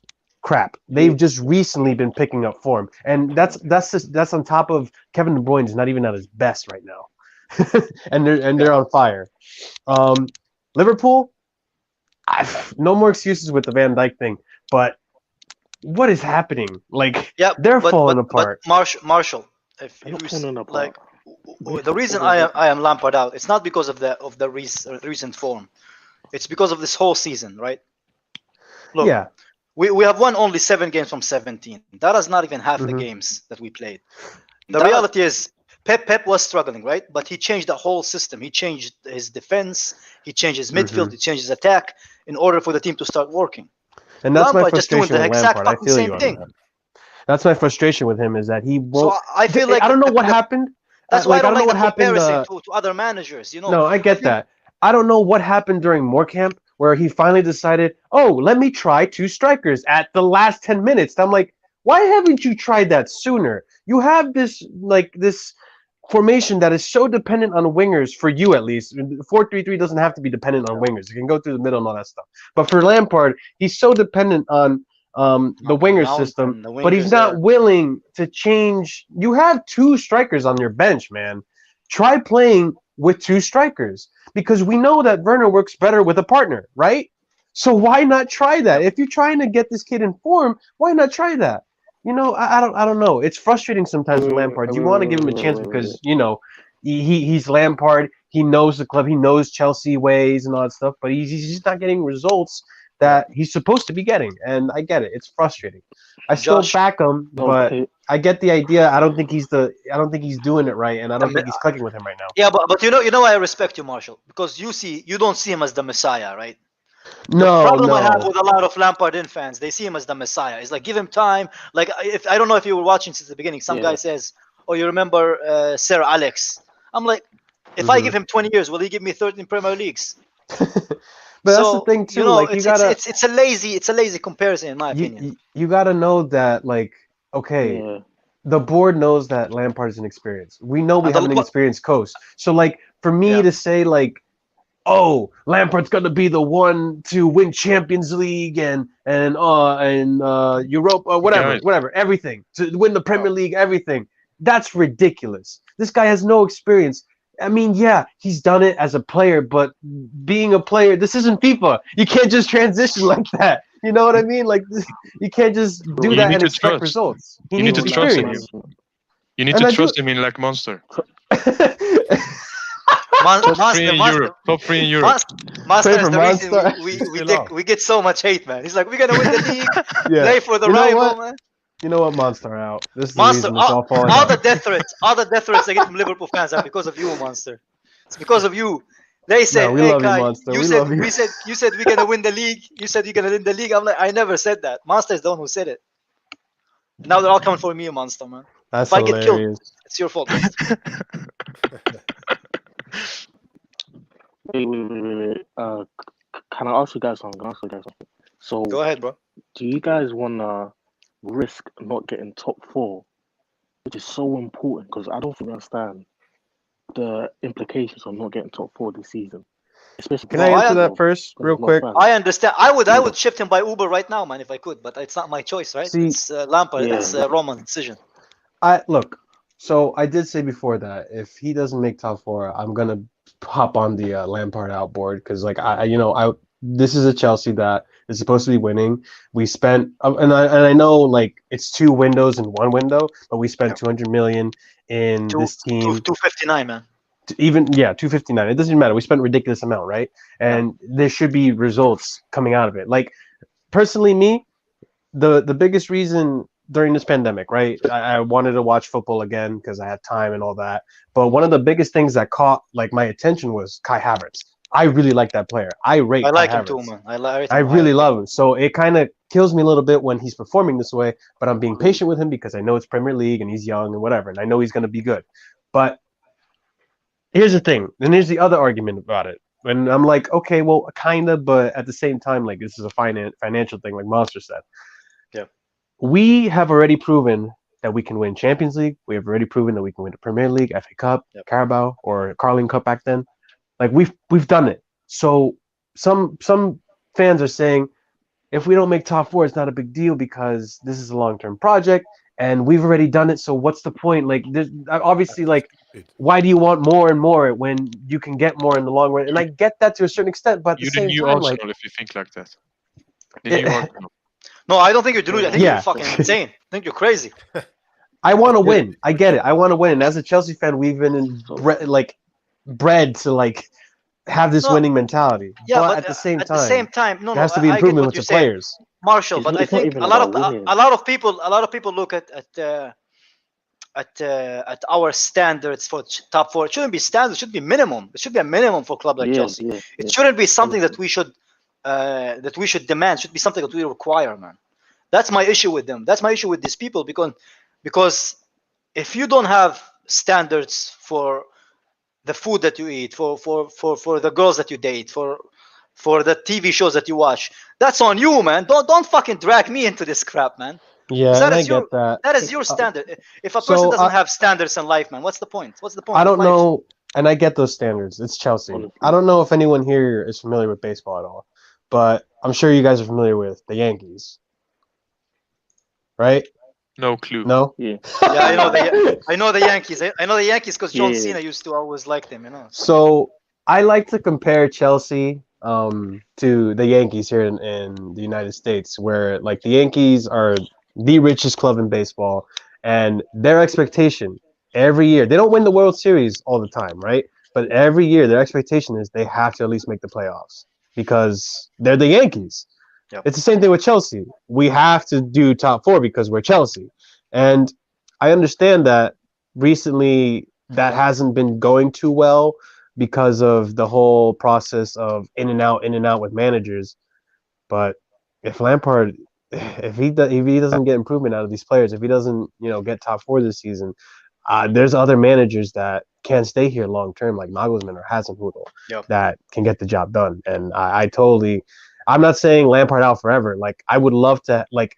Speaker 4: They've just recently been picking up form, and that's on top of Kevin De Bruyne is not even at his best right now, and they're on fire. Liverpool, no more excuses with the Van Dijk thing, but what is happening? Like, they're falling apart.
Speaker 1: But Marshall, if you like, the reason I am Lampard out, it's not because of the recent form, it's because of this whole season, right? Look, we have won only 7 games from 17. That is not even half the games that we played. The reality is, Pep was struggling, right? But he changed the whole system. He changed his defense. He changed his midfield. He changed his attack in order for the team to start working.
Speaker 4: And that's my frustration with Lampard. I feel you on that. That's my frustration with him, is that he won't.
Speaker 1: So I feel like
Speaker 4: I don't know what happened.
Speaker 1: That's why I don't know what happened to other managers. You know.
Speaker 4: No, I get that. I don't know what happened during Morecamp where he finally decided, oh, let me try 2 strikers at the last 10 minutes. I'm like, why haven't you tried that sooner? You have this formation that is so dependent on wingers, for you at least. 4-3-3 doesn't have to be dependent on wingers. You can go through the middle and all that stuff. But for Lampard, he's so dependent on the winger system, but he's not willing to change. You have 2 strikers on your bench, man. Try playing with 2 strikers, because we know that Werner works better with a partner, right? So why not try that? If you're trying to get this kid in form, why not try that? You know, I don't know. It's frustrating sometimes with Lampard. You want to give him a chance because, you know, he's Lampard. He knows the club. He knows Chelsea ways and all that stuff. But he's just not getting results that he's supposed to be getting. And I get it. It's frustrating. I still back him, but I get the idea. I don't think he's doing it right, and I don't think he's clicking with him right now.
Speaker 1: Yeah, but you know, I respect you, Marshall, because you don't see him as the Messiah, right?
Speaker 4: No,
Speaker 1: the problem I have with a lot of Lampard fans, they see him as the Messiah. It's like, give him time. Like, if I don't know if you were watching since the beginning, some guy says, "Oh, you remember Sir Alex?" I'm like, if I give him 20 years, will he give me 13 Premier Leagues?
Speaker 4: But that's the thing too.
Speaker 1: You know,
Speaker 4: like,
Speaker 1: it's a lazy comparison in my opinion.
Speaker 4: You gotta know that, like, okay, the board knows that Lampard is inexperienced. We know we have an inexperienced coach. So, like, for me to say, like, oh, Lampard's gonna be the one to win Champions League and Europa, whatever, everything, to win the Premier League, everything. That's ridiculous. This guy has no experience. I mean, yeah, he's done it as a player, but being a player, this isn't FIFA. You can't just transition like that. You know what I mean? Like, you can't just do that and expect results.
Speaker 6: You need to trust him. You need to trust him in like Monster. Top three in Europe. Top three in Europe.
Speaker 1: Master
Speaker 4: Pray
Speaker 1: is
Speaker 4: for
Speaker 1: the reason
Speaker 4: Monster.
Speaker 1: we get so much hate, man. He's like, we're gonna win the league.
Speaker 4: Yeah.
Speaker 1: Play for the
Speaker 4: You know
Speaker 1: rival,
Speaker 4: what?
Speaker 1: man.
Speaker 4: You know what? Monster out. This is the
Speaker 1: Monster,
Speaker 4: reason it's all falling
Speaker 1: all
Speaker 4: out.
Speaker 1: the death threats I get from Liverpool fans are because of you, Monster. It's because of you. They said,
Speaker 4: No, we
Speaker 1: "Hey
Speaker 4: love you,
Speaker 1: Kai,
Speaker 4: Monster.
Speaker 1: you
Speaker 4: We
Speaker 1: said
Speaker 4: love you."
Speaker 1: you said we're gonna win the league. You said you're gonna win the league." I'm like, I never said that. Monster is the one who said it. Now they're all coming for me, Monster, man.
Speaker 4: That's
Speaker 1: If I get killed,
Speaker 4: hilarious.
Speaker 1: it's your fault, Monster.
Speaker 5: Wait. Can I ask you guys something? So,
Speaker 1: Go ahead, bro.
Speaker 5: do you guys wanna risk not getting top 4, which is so important? Because I don't think I understand the implications of not getting top 4 this season. Especially
Speaker 4: Can I answer that first, real quick?
Speaker 1: I understand. I would shift him by Uber right now, man, if I could, but it's not my choice, right?
Speaker 4: See-
Speaker 1: It's Lampard.
Speaker 5: Yeah.
Speaker 1: It's Roman's decision.
Speaker 4: Look. So I did say before that if he doesn't make top 4, I'm gonna hop on the Lampard outboard because, like, this is a Chelsea that is supposed to be winning. We spent, and I know like it's 2 windows in 1 window, but we spent 200 million in this team.
Speaker 1: 259, man.
Speaker 4: Even 259. It doesn't matter. We spent a ridiculous amount, right? And there should be results coming out of it. Like, personally, me, the biggest reason during this pandemic, right? I wanted to watch football again because I had time and all that. But one of the biggest things that caught like my attention was Kai Havertz. I really like that player. I
Speaker 1: like
Speaker 4: Kai
Speaker 1: him too,
Speaker 4: Havertz.
Speaker 1: man. I
Speaker 4: really love him. So it kind of kills me a little bit when he's performing this way, but I'm being patient with him because I know it's Premier League and he's young and whatever, and I know he's going to be good. But here's the thing, and here's the other argument about it. And I'm like, okay, well, kind of, but at the same time, like, this is a financial thing, like Monster said.
Speaker 1: Yeah.
Speaker 4: We have already proven that we can win Champions League. We have already proven that we can win the Premier League, FA Cup, Carabao, or Carling Cup back then. Like, we've done it. So some fans are saying, if we don't make top 4, it's not a big deal because this is a long-term project and we've already done it. So what's the point? Like, there's obviously, like, why do you want more and more when you can get more in the long run? And I get that to a certain extent, but at the same time,
Speaker 6: Arsenal,
Speaker 4: like,
Speaker 6: if you think like that. The new Arsenal.
Speaker 1: No, I don't think you're delusional. I think
Speaker 4: Yeah.
Speaker 1: you're fucking insane. I think you're crazy.
Speaker 4: I want to win. I get it. I want to win. And as a Chelsea fan, we've been bred to like have this winning mentality.
Speaker 1: Yeah,
Speaker 4: but at the same time,
Speaker 1: no,
Speaker 4: there has to be
Speaker 1: I get
Speaker 4: improvement
Speaker 1: what
Speaker 4: with
Speaker 1: you're
Speaker 4: the
Speaker 1: saying,
Speaker 4: players.
Speaker 1: Marshall.
Speaker 5: It's
Speaker 1: But
Speaker 5: not-
Speaker 1: I
Speaker 5: it's not
Speaker 1: think
Speaker 5: even
Speaker 1: a lot
Speaker 5: about winning.
Speaker 1: of people look at our standards for top 4. It shouldn't be standards. It should be minimum. It should be a minimum for a club like Chelsea. It shouldn't be something that we should demand. It should be something that we require, man. That's my issue with them. That's my issue with these people because if you don't have standards for the food that you eat, for the girls that you date, for the TV shows that you watch, that's on you, man. Don't fucking drag me into this crap, man.
Speaker 4: Yeah,
Speaker 1: That
Speaker 4: and I
Speaker 1: is your-
Speaker 4: get that.
Speaker 1: That is your standard. If a
Speaker 4: so
Speaker 1: person doesn't
Speaker 4: I-
Speaker 1: have standards in life, man, what's the point? What's the point?
Speaker 4: I
Speaker 1: of
Speaker 4: don't
Speaker 1: life?
Speaker 4: know, and I get those standards. It's Chelsea.
Speaker 5: Honestly.
Speaker 4: I don't know if anyone here is familiar with baseball at all, but I'm sure you guys are familiar with the Yankees, right?
Speaker 6: No clue.
Speaker 4: No?
Speaker 5: Yeah.
Speaker 1: Yeah, I know the Yankees. I know the Yankees because John
Speaker 5: Yeah.
Speaker 1: Cena used to always like them, you know.
Speaker 4: So I like to compare Chelsea to the Yankees here in the United States, where like the Yankees are the richest club in baseball, and their expectation every year, they don't win the World Series all the time, right? But every year their expectation is they have to at least make the playoffs because they're the Yankees.
Speaker 1: Yep.
Speaker 4: It's the same thing with Chelsea. We have to do top 4 because we're Chelsea. And I understand that recently that hasn't been going too well because of the whole process of in and out with managers. But if Lampard, if he doesn't get improvement out of these players, if he doesn't, get top 4 this season, there's other managers that can stay here long term, like Nagelsmann or Hasenhüttl, that can get the job done. And I'm not saying Lampard out forever. Like, I would love to, like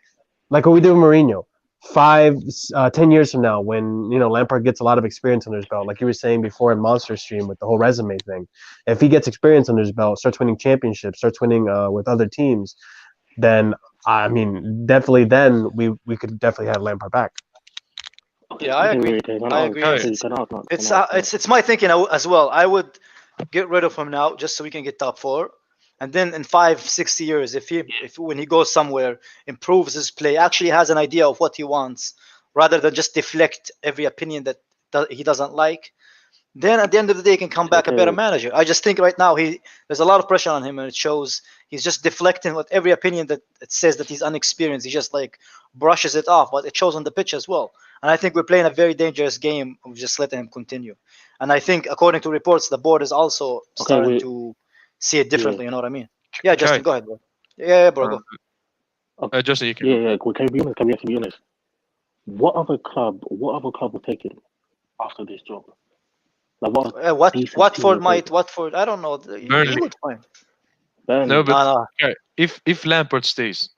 Speaker 4: what we did with Mourinho. 10 years from now, when Lampard gets a lot of experience under his belt, like you were saying before in Monster Stream with the whole resume thing, if he gets experience under his belt, starts winning championships, starts winning with other teams, then I mean, definitely, then we could definitely have Lampard back.
Speaker 1: Yeah, I agree. I agree. It's my thinking as well. I would get rid of him now just so we can get top 4. And then in 5-6 years, if when he goes somewhere, improves his play, actually has an idea of what he wants, rather than just deflect every opinion that he doesn't like, then at the end of the day, he can come back a better
Speaker 5: Okay.
Speaker 1: manager. I just think right now there's a lot of pressure on him, and it shows. He's just deflecting with every opinion that it says that he's inexperienced. He just like brushes it off, but it shows on the pitch as well. And I think we're playing a very dangerous game of just letting him continue. And I think, according to reports, the board is also starting
Speaker 5: wait.
Speaker 1: to see it differently. You know what I mean? Yeah, Justin,
Speaker 6: Kai,
Speaker 1: go ahead, bro. Yeah, bro, go.
Speaker 6: Justin, you can.
Speaker 5: Yeah, yeah. Can we be honest? Can we actually be honest? What other club will take it after this job? Like what? decent team
Speaker 1: Watford
Speaker 5: will
Speaker 1: might.
Speaker 5: take
Speaker 1: Watford. I don't know. He
Speaker 6: Burnley.
Speaker 1: would find.
Speaker 5: Burnley.
Speaker 6: No, but
Speaker 1: No.
Speaker 6: okay, if Lampard stays,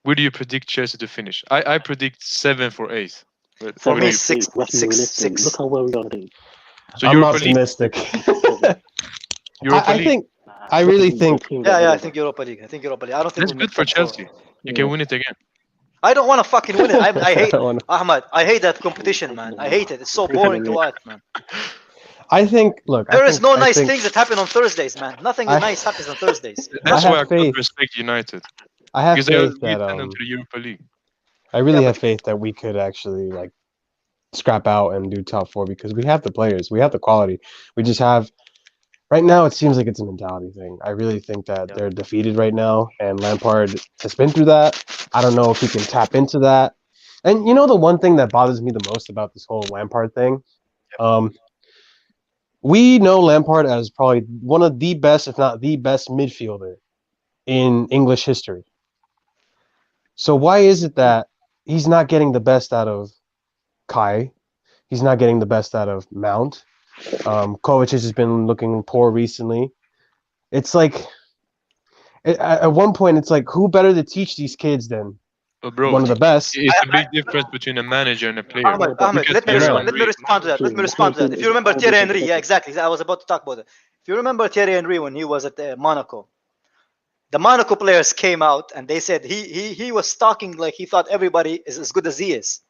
Speaker 6: where do you predict Chelsea to finish? I predict 7th or 8th. But
Speaker 1: For
Speaker 6: what
Speaker 1: me,
Speaker 6: do you-
Speaker 1: six.
Speaker 5: Let's be realistic. Look how well we are today.
Speaker 6: So
Speaker 4: I'm
Speaker 6: Europa League.
Speaker 4: optimistic.
Speaker 6: Europa
Speaker 4: I
Speaker 6: League.
Speaker 4: think I really think-
Speaker 1: Yeah, I think Europa League. I don't think
Speaker 6: That's
Speaker 1: we'll
Speaker 6: good
Speaker 1: make
Speaker 6: for
Speaker 1: top four.
Speaker 6: Chelsea. You can win it again.
Speaker 1: I don't want to fucking win it. I hate
Speaker 4: I wanna-
Speaker 1: Ahmad. I hate that competition, man. I hate it. It's so boring to watch, man.
Speaker 4: I think. Look,
Speaker 1: There is no
Speaker 4: I
Speaker 1: nice
Speaker 4: think-
Speaker 1: things that happen on Thursdays, man. Nothing
Speaker 4: I-
Speaker 1: nice happens on Thursdays.
Speaker 6: That's
Speaker 4: have
Speaker 6: why I
Speaker 4: faith.
Speaker 6: can't respect United
Speaker 4: I have
Speaker 6: because they are
Speaker 4: faith that
Speaker 6: returned to the Europa League.
Speaker 4: I really
Speaker 1: Yeah,
Speaker 4: have faith that we could actually like scrap out and do top 4 because we have the players, we have the quality. We just have right now. It seems like it's a mentality thing. I really think that they're defeated right now, and Lampard has been through that. I don't know if he can tap into that. And you know, the one thing that bothers me the most about this whole Lampard thing, we know Lampard as probably one of the best, if not the best, midfielder in English history. So why is it that he's not getting the best out of Kai? He's not getting the best out of Mount. Kovacic has been looking poor recently. It's like at one point, it's like who better to teach these kids than
Speaker 6: But bro,
Speaker 4: one of the best?
Speaker 6: it's a big difference between a manager and a player.
Speaker 1: Ahmed,
Speaker 6: Look at
Speaker 1: let me
Speaker 6: Thierry
Speaker 1: respond. Let
Speaker 6: Henry.
Speaker 1: me respond to that. Let me respond to that. If you remember Thierry Henry, yeah, exactly. I was about to talk about it. If you remember Thierry Henry when he was at Monaco, the Monaco players came out and they said he was talking like he thought everybody is as good as he is.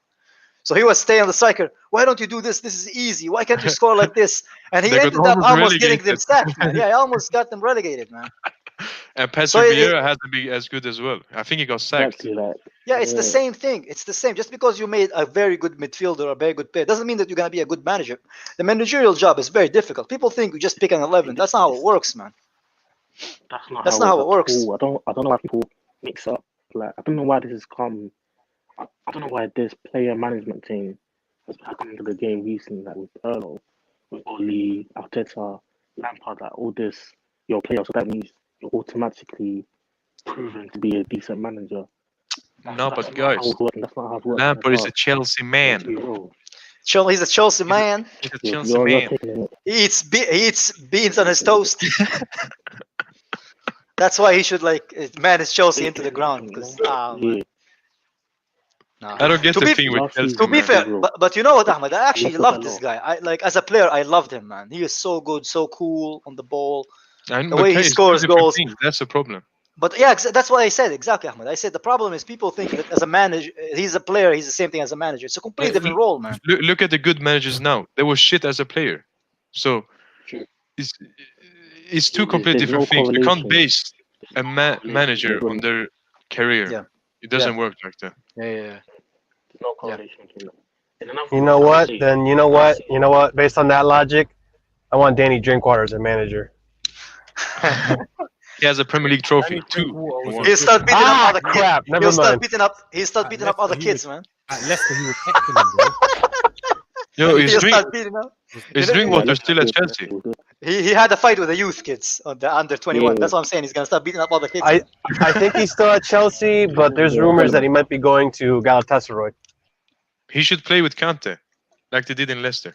Speaker 1: So he was staying on the striker. Why don't you do this? This is easy. Why can't you score like this? And he
Speaker 6: They got
Speaker 1: ended up
Speaker 6: almost
Speaker 1: almost getting them
Speaker 6: relegated.
Speaker 1: sacked, man. Yeah, he almost got them relegated, man.
Speaker 6: And Patrick
Speaker 1: So
Speaker 6: Vieira has to be as good as well. I think he got sacked.
Speaker 5: Exactly that.
Speaker 1: Yeah, it's the same thing. It's the same. Just because you made a very good midfielder or a very good player doesn't mean that you're gonna be a good manager. The managerial job is very difficult. People think you just pick an 11. That's not how it works, man.
Speaker 5: That's
Speaker 1: not how it works.
Speaker 5: I don't know why people mix up. Like I don't know why this has come. I don't know why this player management team has come into the game recently, like with Pirlo, with Oli, Arteta, Lampard, like all this. Your player, so that means you're automatically proven to be a decent manager.
Speaker 6: No, but
Speaker 5: That's not
Speaker 6: guys,
Speaker 5: how it works. That's not how it works.
Speaker 6: Lampard is a Chelsea man.
Speaker 1: He's a Chelsea man.
Speaker 6: He's a Chelsea
Speaker 5: You're
Speaker 6: man.
Speaker 5: taking it.
Speaker 1: He eats beans on his toast. That's why he should manage Chelsea into the ground. Because
Speaker 5: Yeah.
Speaker 6: I don't get
Speaker 1: To
Speaker 6: the
Speaker 1: be-
Speaker 6: thing with
Speaker 5: Last
Speaker 6: Chelsea.
Speaker 5: season-
Speaker 1: To be
Speaker 6: man.
Speaker 1: fair,
Speaker 5: bro.
Speaker 1: but you know what, Ahmed? I actually
Speaker 5: Look at
Speaker 1: love
Speaker 5: that
Speaker 1: this
Speaker 5: lot.
Speaker 1: guy. As a player, I loved him, man. He is so good, so cool on the ball.
Speaker 6: And
Speaker 1: the way he
Speaker 6: Mikel is
Speaker 1: scores
Speaker 6: two different
Speaker 1: goals.
Speaker 6: things. That's the problem.
Speaker 1: But yeah, that's what I said exactly, Ahmed. I said the problem is people think that as a manager, he's a player. He's the same thing as a manager. It's a completely different role, man.
Speaker 6: Look at the good managers now. They were shit as a player. So
Speaker 5: True.
Speaker 6: it's two
Speaker 5: There's
Speaker 6: completely
Speaker 5: no
Speaker 6: different things. You can't
Speaker 5: correlation.
Speaker 6: base a manager on their career.
Speaker 1: Yeah.
Speaker 6: It doesn't work like that.
Speaker 1: Yeah.
Speaker 5: No correlation between them. And another
Speaker 4: You
Speaker 5: thing
Speaker 4: know
Speaker 5: I would
Speaker 4: what?
Speaker 5: say-
Speaker 4: Then you know what? Based on that logic, I want Danny Drinkwater as a manager.
Speaker 6: He has a Premier League trophy
Speaker 3: Danny
Speaker 6: too.
Speaker 3: Drinkwater was
Speaker 1: He'll start beating up other kids.
Speaker 4: crap! Never
Speaker 1: He'll start
Speaker 4: mind.
Speaker 1: beating up. He'll start beating up
Speaker 3: Leicester,
Speaker 1: other
Speaker 3: he
Speaker 1: kids,
Speaker 3: was-
Speaker 1: man.
Speaker 3: At Leicester, he was excellent, bro.
Speaker 6: Yo,
Speaker 1: He'll start beating up.
Speaker 6: is Drinkwater still at Chelsea?
Speaker 1: He had a fight with the youth kids on the under 21.
Speaker 5: Yeah.
Speaker 1: That's what I'm saying. He's gonna start beating up other kids.
Speaker 4: I think he's still at Chelsea, but there's rumors that he might be going to Galatasaray.
Speaker 6: He should play with Kante, like they did in Leicester.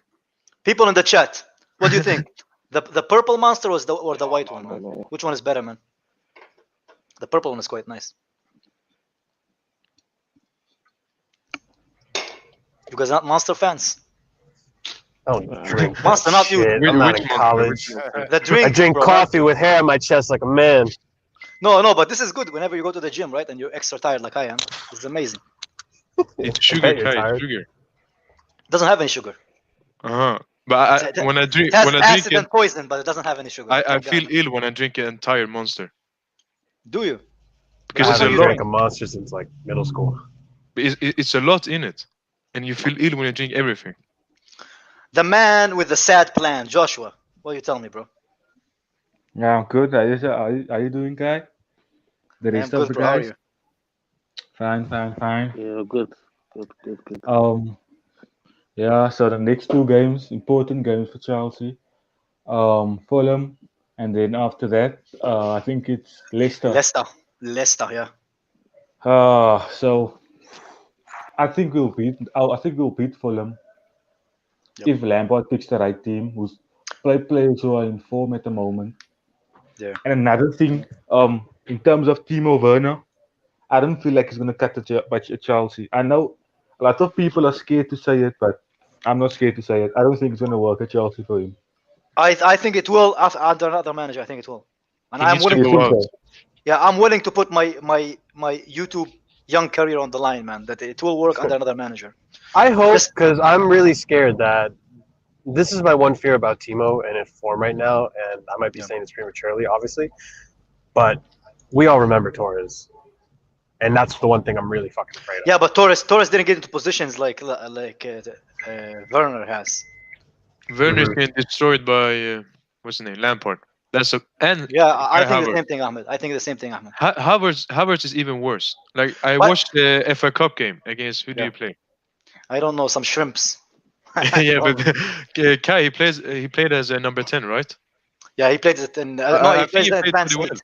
Speaker 1: People in the chat, what do you think? the purple monster or the white one, man?
Speaker 5: No.
Speaker 1: Which one is better, man? The purple one is quite nice. You guys not Monster fans?
Speaker 4: I don't drink
Speaker 1: Monster, not you.
Speaker 4: shit. I'm not in
Speaker 6: Which one?
Speaker 4: college.
Speaker 1: The drink.
Speaker 4: I drink
Speaker 1: bro,
Speaker 4: coffee with hair on my chest like a man.
Speaker 1: No, but this is good whenever you go to the gym, right? And you're extra tired like I am. It's amazing.
Speaker 6: It's
Speaker 4: I
Speaker 6: sugar,
Speaker 4: bet you're
Speaker 6: Kai,
Speaker 4: tired.
Speaker 6: sugar.
Speaker 1: Doesn't have any sugar.
Speaker 6: But
Speaker 1: It-
Speaker 6: when I drink,
Speaker 1: It has
Speaker 6: when I drink
Speaker 1: acid
Speaker 6: it,
Speaker 1: and poison, but it doesn't have any sugar.
Speaker 6: I
Speaker 1: Thank
Speaker 6: feel
Speaker 1: God.
Speaker 6: ill when I drink an entire Monster
Speaker 1: Do you?
Speaker 6: because
Speaker 4: I
Speaker 6: it's a
Speaker 4: haven't
Speaker 6: lot.
Speaker 4: drank a monster since like middle school.
Speaker 6: It's a lot in it, and you feel ill when you drink everything.
Speaker 1: The man with the sad plan, Joshua. What you tell me, bro?
Speaker 7: Yeah, I'm good. Are you doing, guy? The
Speaker 1: I am
Speaker 7: rest of
Speaker 1: good,
Speaker 7: the
Speaker 1: bro. How are
Speaker 7: guys?
Speaker 1: you?
Speaker 7: Fine.
Speaker 5: Yeah, good. Good.
Speaker 7: Yeah. So the next two games, important games for Chelsea. Fulham, and then after that, I think it's Leicester.
Speaker 1: Leicester, yeah.
Speaker 7: So I think we'll beat. I think we'll beat Fulham
Speaker 1: Yep.
Speaker 7: if Lampard picks the right team, who's players who are in form at the moment.
Speaker 1: Yeah.
Speaker 7: And another thing, in terms of Timo Werner, I don't feel like he's going to cut the Chelsea. I know a lot of people are scared to say it, but I'm not scared to say it. I don't think it's going to work at Chelsea for him.
Speaker 1: I think it will under another manager. I think it will, and
Speaker 6: He
Speaker 1: I'm
Speaker 6: needs to
Speaker 1: willing.
Speaker 7: You
Speaker 6: go
Speaker 7: think
Speaker 6: out.
Speaker 7: so?
Speaker 1: Yeah, I'm willing to put my YouTube young career on the line, man. That it will work under another manager.
Speaker 4: I hope,
Speaker 1: Just-
Speaker 4: because I'm really scared that this is my one fear about Timo and in form right now, and I might be
Speaker 1: Yeah.
Speaker 4: saying this prematurely, obviously, but we all remember Torres, and that's the one thing I'm really fucking afraid of.
Speaker 1: Yeah, but Torres didn't get into positions like Werner has.
Speaker 6: Werner is getting destroyed by what's his name, Lampard. That's a and
Speaker 1: Yeah, I think the
Speaker 6: Havertz.
Speaker 1: same thing, Ahmed. I think the same thing, Ahmed.
Speaker 6: Havertz is even worse. Like I
Speaker 1: What?
Speaker 6: watched the FA Cup game against who do
Speaker 1: Yeah.
Speaker 6: you play?
Speaker 1: I don't know, some shrimps.
Speaker 6: Yeah, but Kai he played as a number 10, right?
Speaker 1: Yeah, he played it in.
Speaker 6: I
Speaker 1: No, he
Speaker 6: think
Speaker 1: plays
Speaker 6: he
Speaker 1: the
Speaker 6: played
Speaker 1: advanced
Speaker 6: pretty
Speaker 1: 8.
Speaker 6: well.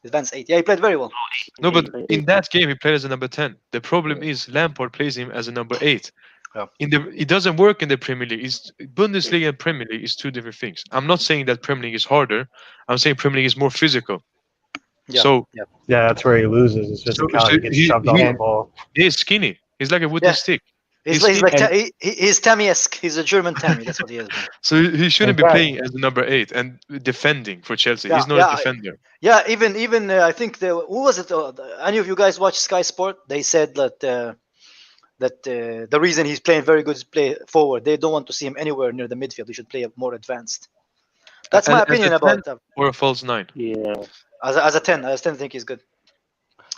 Speaker 1: Advanced 8. Yeah, he played very well.
Speaker 6: No, but
Speaker 5: Yeah,
Speaker 6: in that game he played as a number 10. The problem is Lampard plays him as a number 8.
Speaker 1: Yeah.
Speaker 6: It doesn't work in the Premier League. Bundesliga and Premier League is two different things. I'm not saying that Premier League is harder. I'm saying Premier League is more physical.
Speaker 1: Yeah.
Speaker 6: So
Speaker 1: yeah.
Speaker 4: Yeah, that's where he loses his physicality. He gets shoved off the ball.
Speaker 6: he's skinny. He's like a wooden
Speaker 1: Yeah.
Speaker 6: stick.
Speaker 1: He's
Speaker 6: He's
Speaker 1: like
Speaker 7: skinny.
Speaker 1: he's Tammy-esque. He's a German Tammy. That's what he is. Man.
Speaker 6: So he shouldn't be
Speaker 7: And
Speaker 6: playing as a number 8 and defending for Chelsea.
Speaker 1: Yeah,
Speaker 6: He's not
Speaker 1: yeah,
Speaker 6: a defender.
Speaker 1: Yeah, even I think who was it? Any of you guys watch Sky Sport? They said that the reason he's playing very good is play forward. They don't want to see him anywhere near the midfield. He should play more advanced. That's my
Speaker 6: As a
Speaker 1: opinion
Speaker 6: 10
Speaker 1: about him.
Speaker 6: or a false 9.
Speaker 5: yeah.
Speaker 1: As a 10, I still think he's good.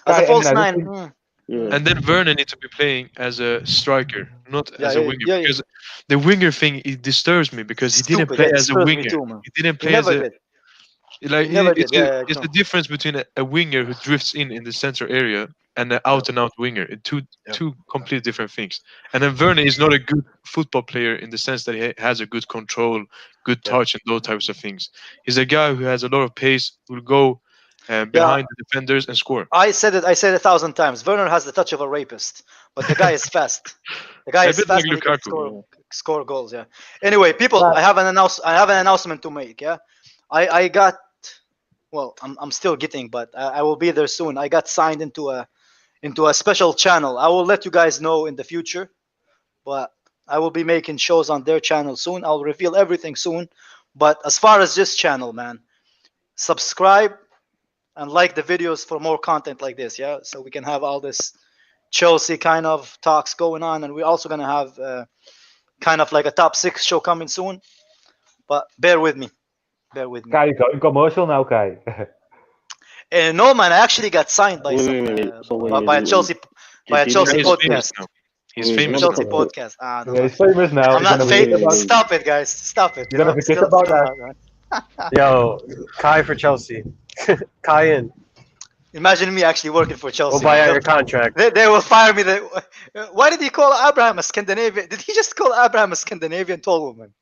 Speaker 1: As a
Speaker 7: And
Speaker 1: false
Speaker 7: another
Speaker 1: 9,
Speaker 7: thing-
Speaker 5: Yeah.
Speaker 6: And then Werner needs to be playing as a striker, not as a
Speaker 1: Yeah,
Speaker 6: winger.
Speaker 1: yeah.
Speaker 6: Because the winger thing it disturbs me because he didn't
Speaker 1: Stupid,
Speaker 6: play
Speaker 1: yeah,
Speaker 6: as a
Speaker 1: disturbs me
Speaker 6: winger.
Speaker 1: too, man.
Speaker 6: He didn't
Speaker 1: He
Speaker 6: play
Speaker 1: never
Speaker 6: as a
Speaker 1: did.
Speaker 6: like
Speaker 1: He never
Speaker 6: it's
Speaker 1: did,
Speaker 6: a,
Speaker 1: yeah,
Speaker 6: it's
Speaker 1: no.
Speaker 6: the difference between a winger who drifts in the center area and an out and out winger. Two completely different things. And then Werner is not a good football player in the sense that he has a good control, good touch, and those types of things. He's a guy who has a lot of pace, will go behind the defenders and score.
Speaker 1: I said it 1,000 times. Werner has the touch of a rapist, but the guy is fast. The guy
Speaker 6: A
Speaker 1: is
Speaker 6: bit
Speaker 1: fast
Speaker 6: like
Speaker 1: and he can
Speaker 6: Lukaku.
Speaker 1: score goals. Yeah. Anyway, people, I have an announcement to make. Yeah, I got. Well, I'm still getting, but I will be there soon. I got signed into a special channel. I will let you guys know in the future, but I will be making shows on their channel soon. I'll reveal everything soon. But as far as this channel, man, subscribe and like the videos for more content like this. Yeah, so we can have all this Chelsea kind of talks going on, and we're also gonna have kind of like a top 6 show coming soon. But bear with me.
Speaker 7: Kai, you going commercial now, Kai.
Speaker 1: No, man, I actually got signed by
Speaker 5: Wait,
Speaker 1: some
Speaker 5: wait, wait. So
Speaker 1: by a Chelsea
Speaker 5: He's
Speaker 6: He's
Speaker 1: podcast.
Speaker 6: famous now. He's
Speaker 5: Wait,
Speaker 6: famous
Speaker 1: Chelsea
Speaker 6: now.
Speaker 1: podcast. Ah, no,
Speaker 7: Yeah, he's famous now.
Speaker 1: I'm
Speaker 7: He's
Speaker 1: not
Speaker 7: gonna forget
Speaker 1: fake.
Speaker 7: about-
Speaker 1: Stop it, guys. Stop it.
Speaker 7: You're gonna forget
Speaker 1: Still-
Speaker 7: about
Speaker 1: still
Speaker 7: that.
Speaker 1: not, man.
Speaker 4: Yo, Kai for Chelsea. Kai in.
Speaker 1: Imagine me actually working for Chelsea.
Speaker 4: We'll buy out
Speaker 1: man.
Speaker 4: your contract.
Speaker 1: They will fire me. Why did he call Abraham a Scandinavian? Did he just call Abraham a Scandinavian tall woman?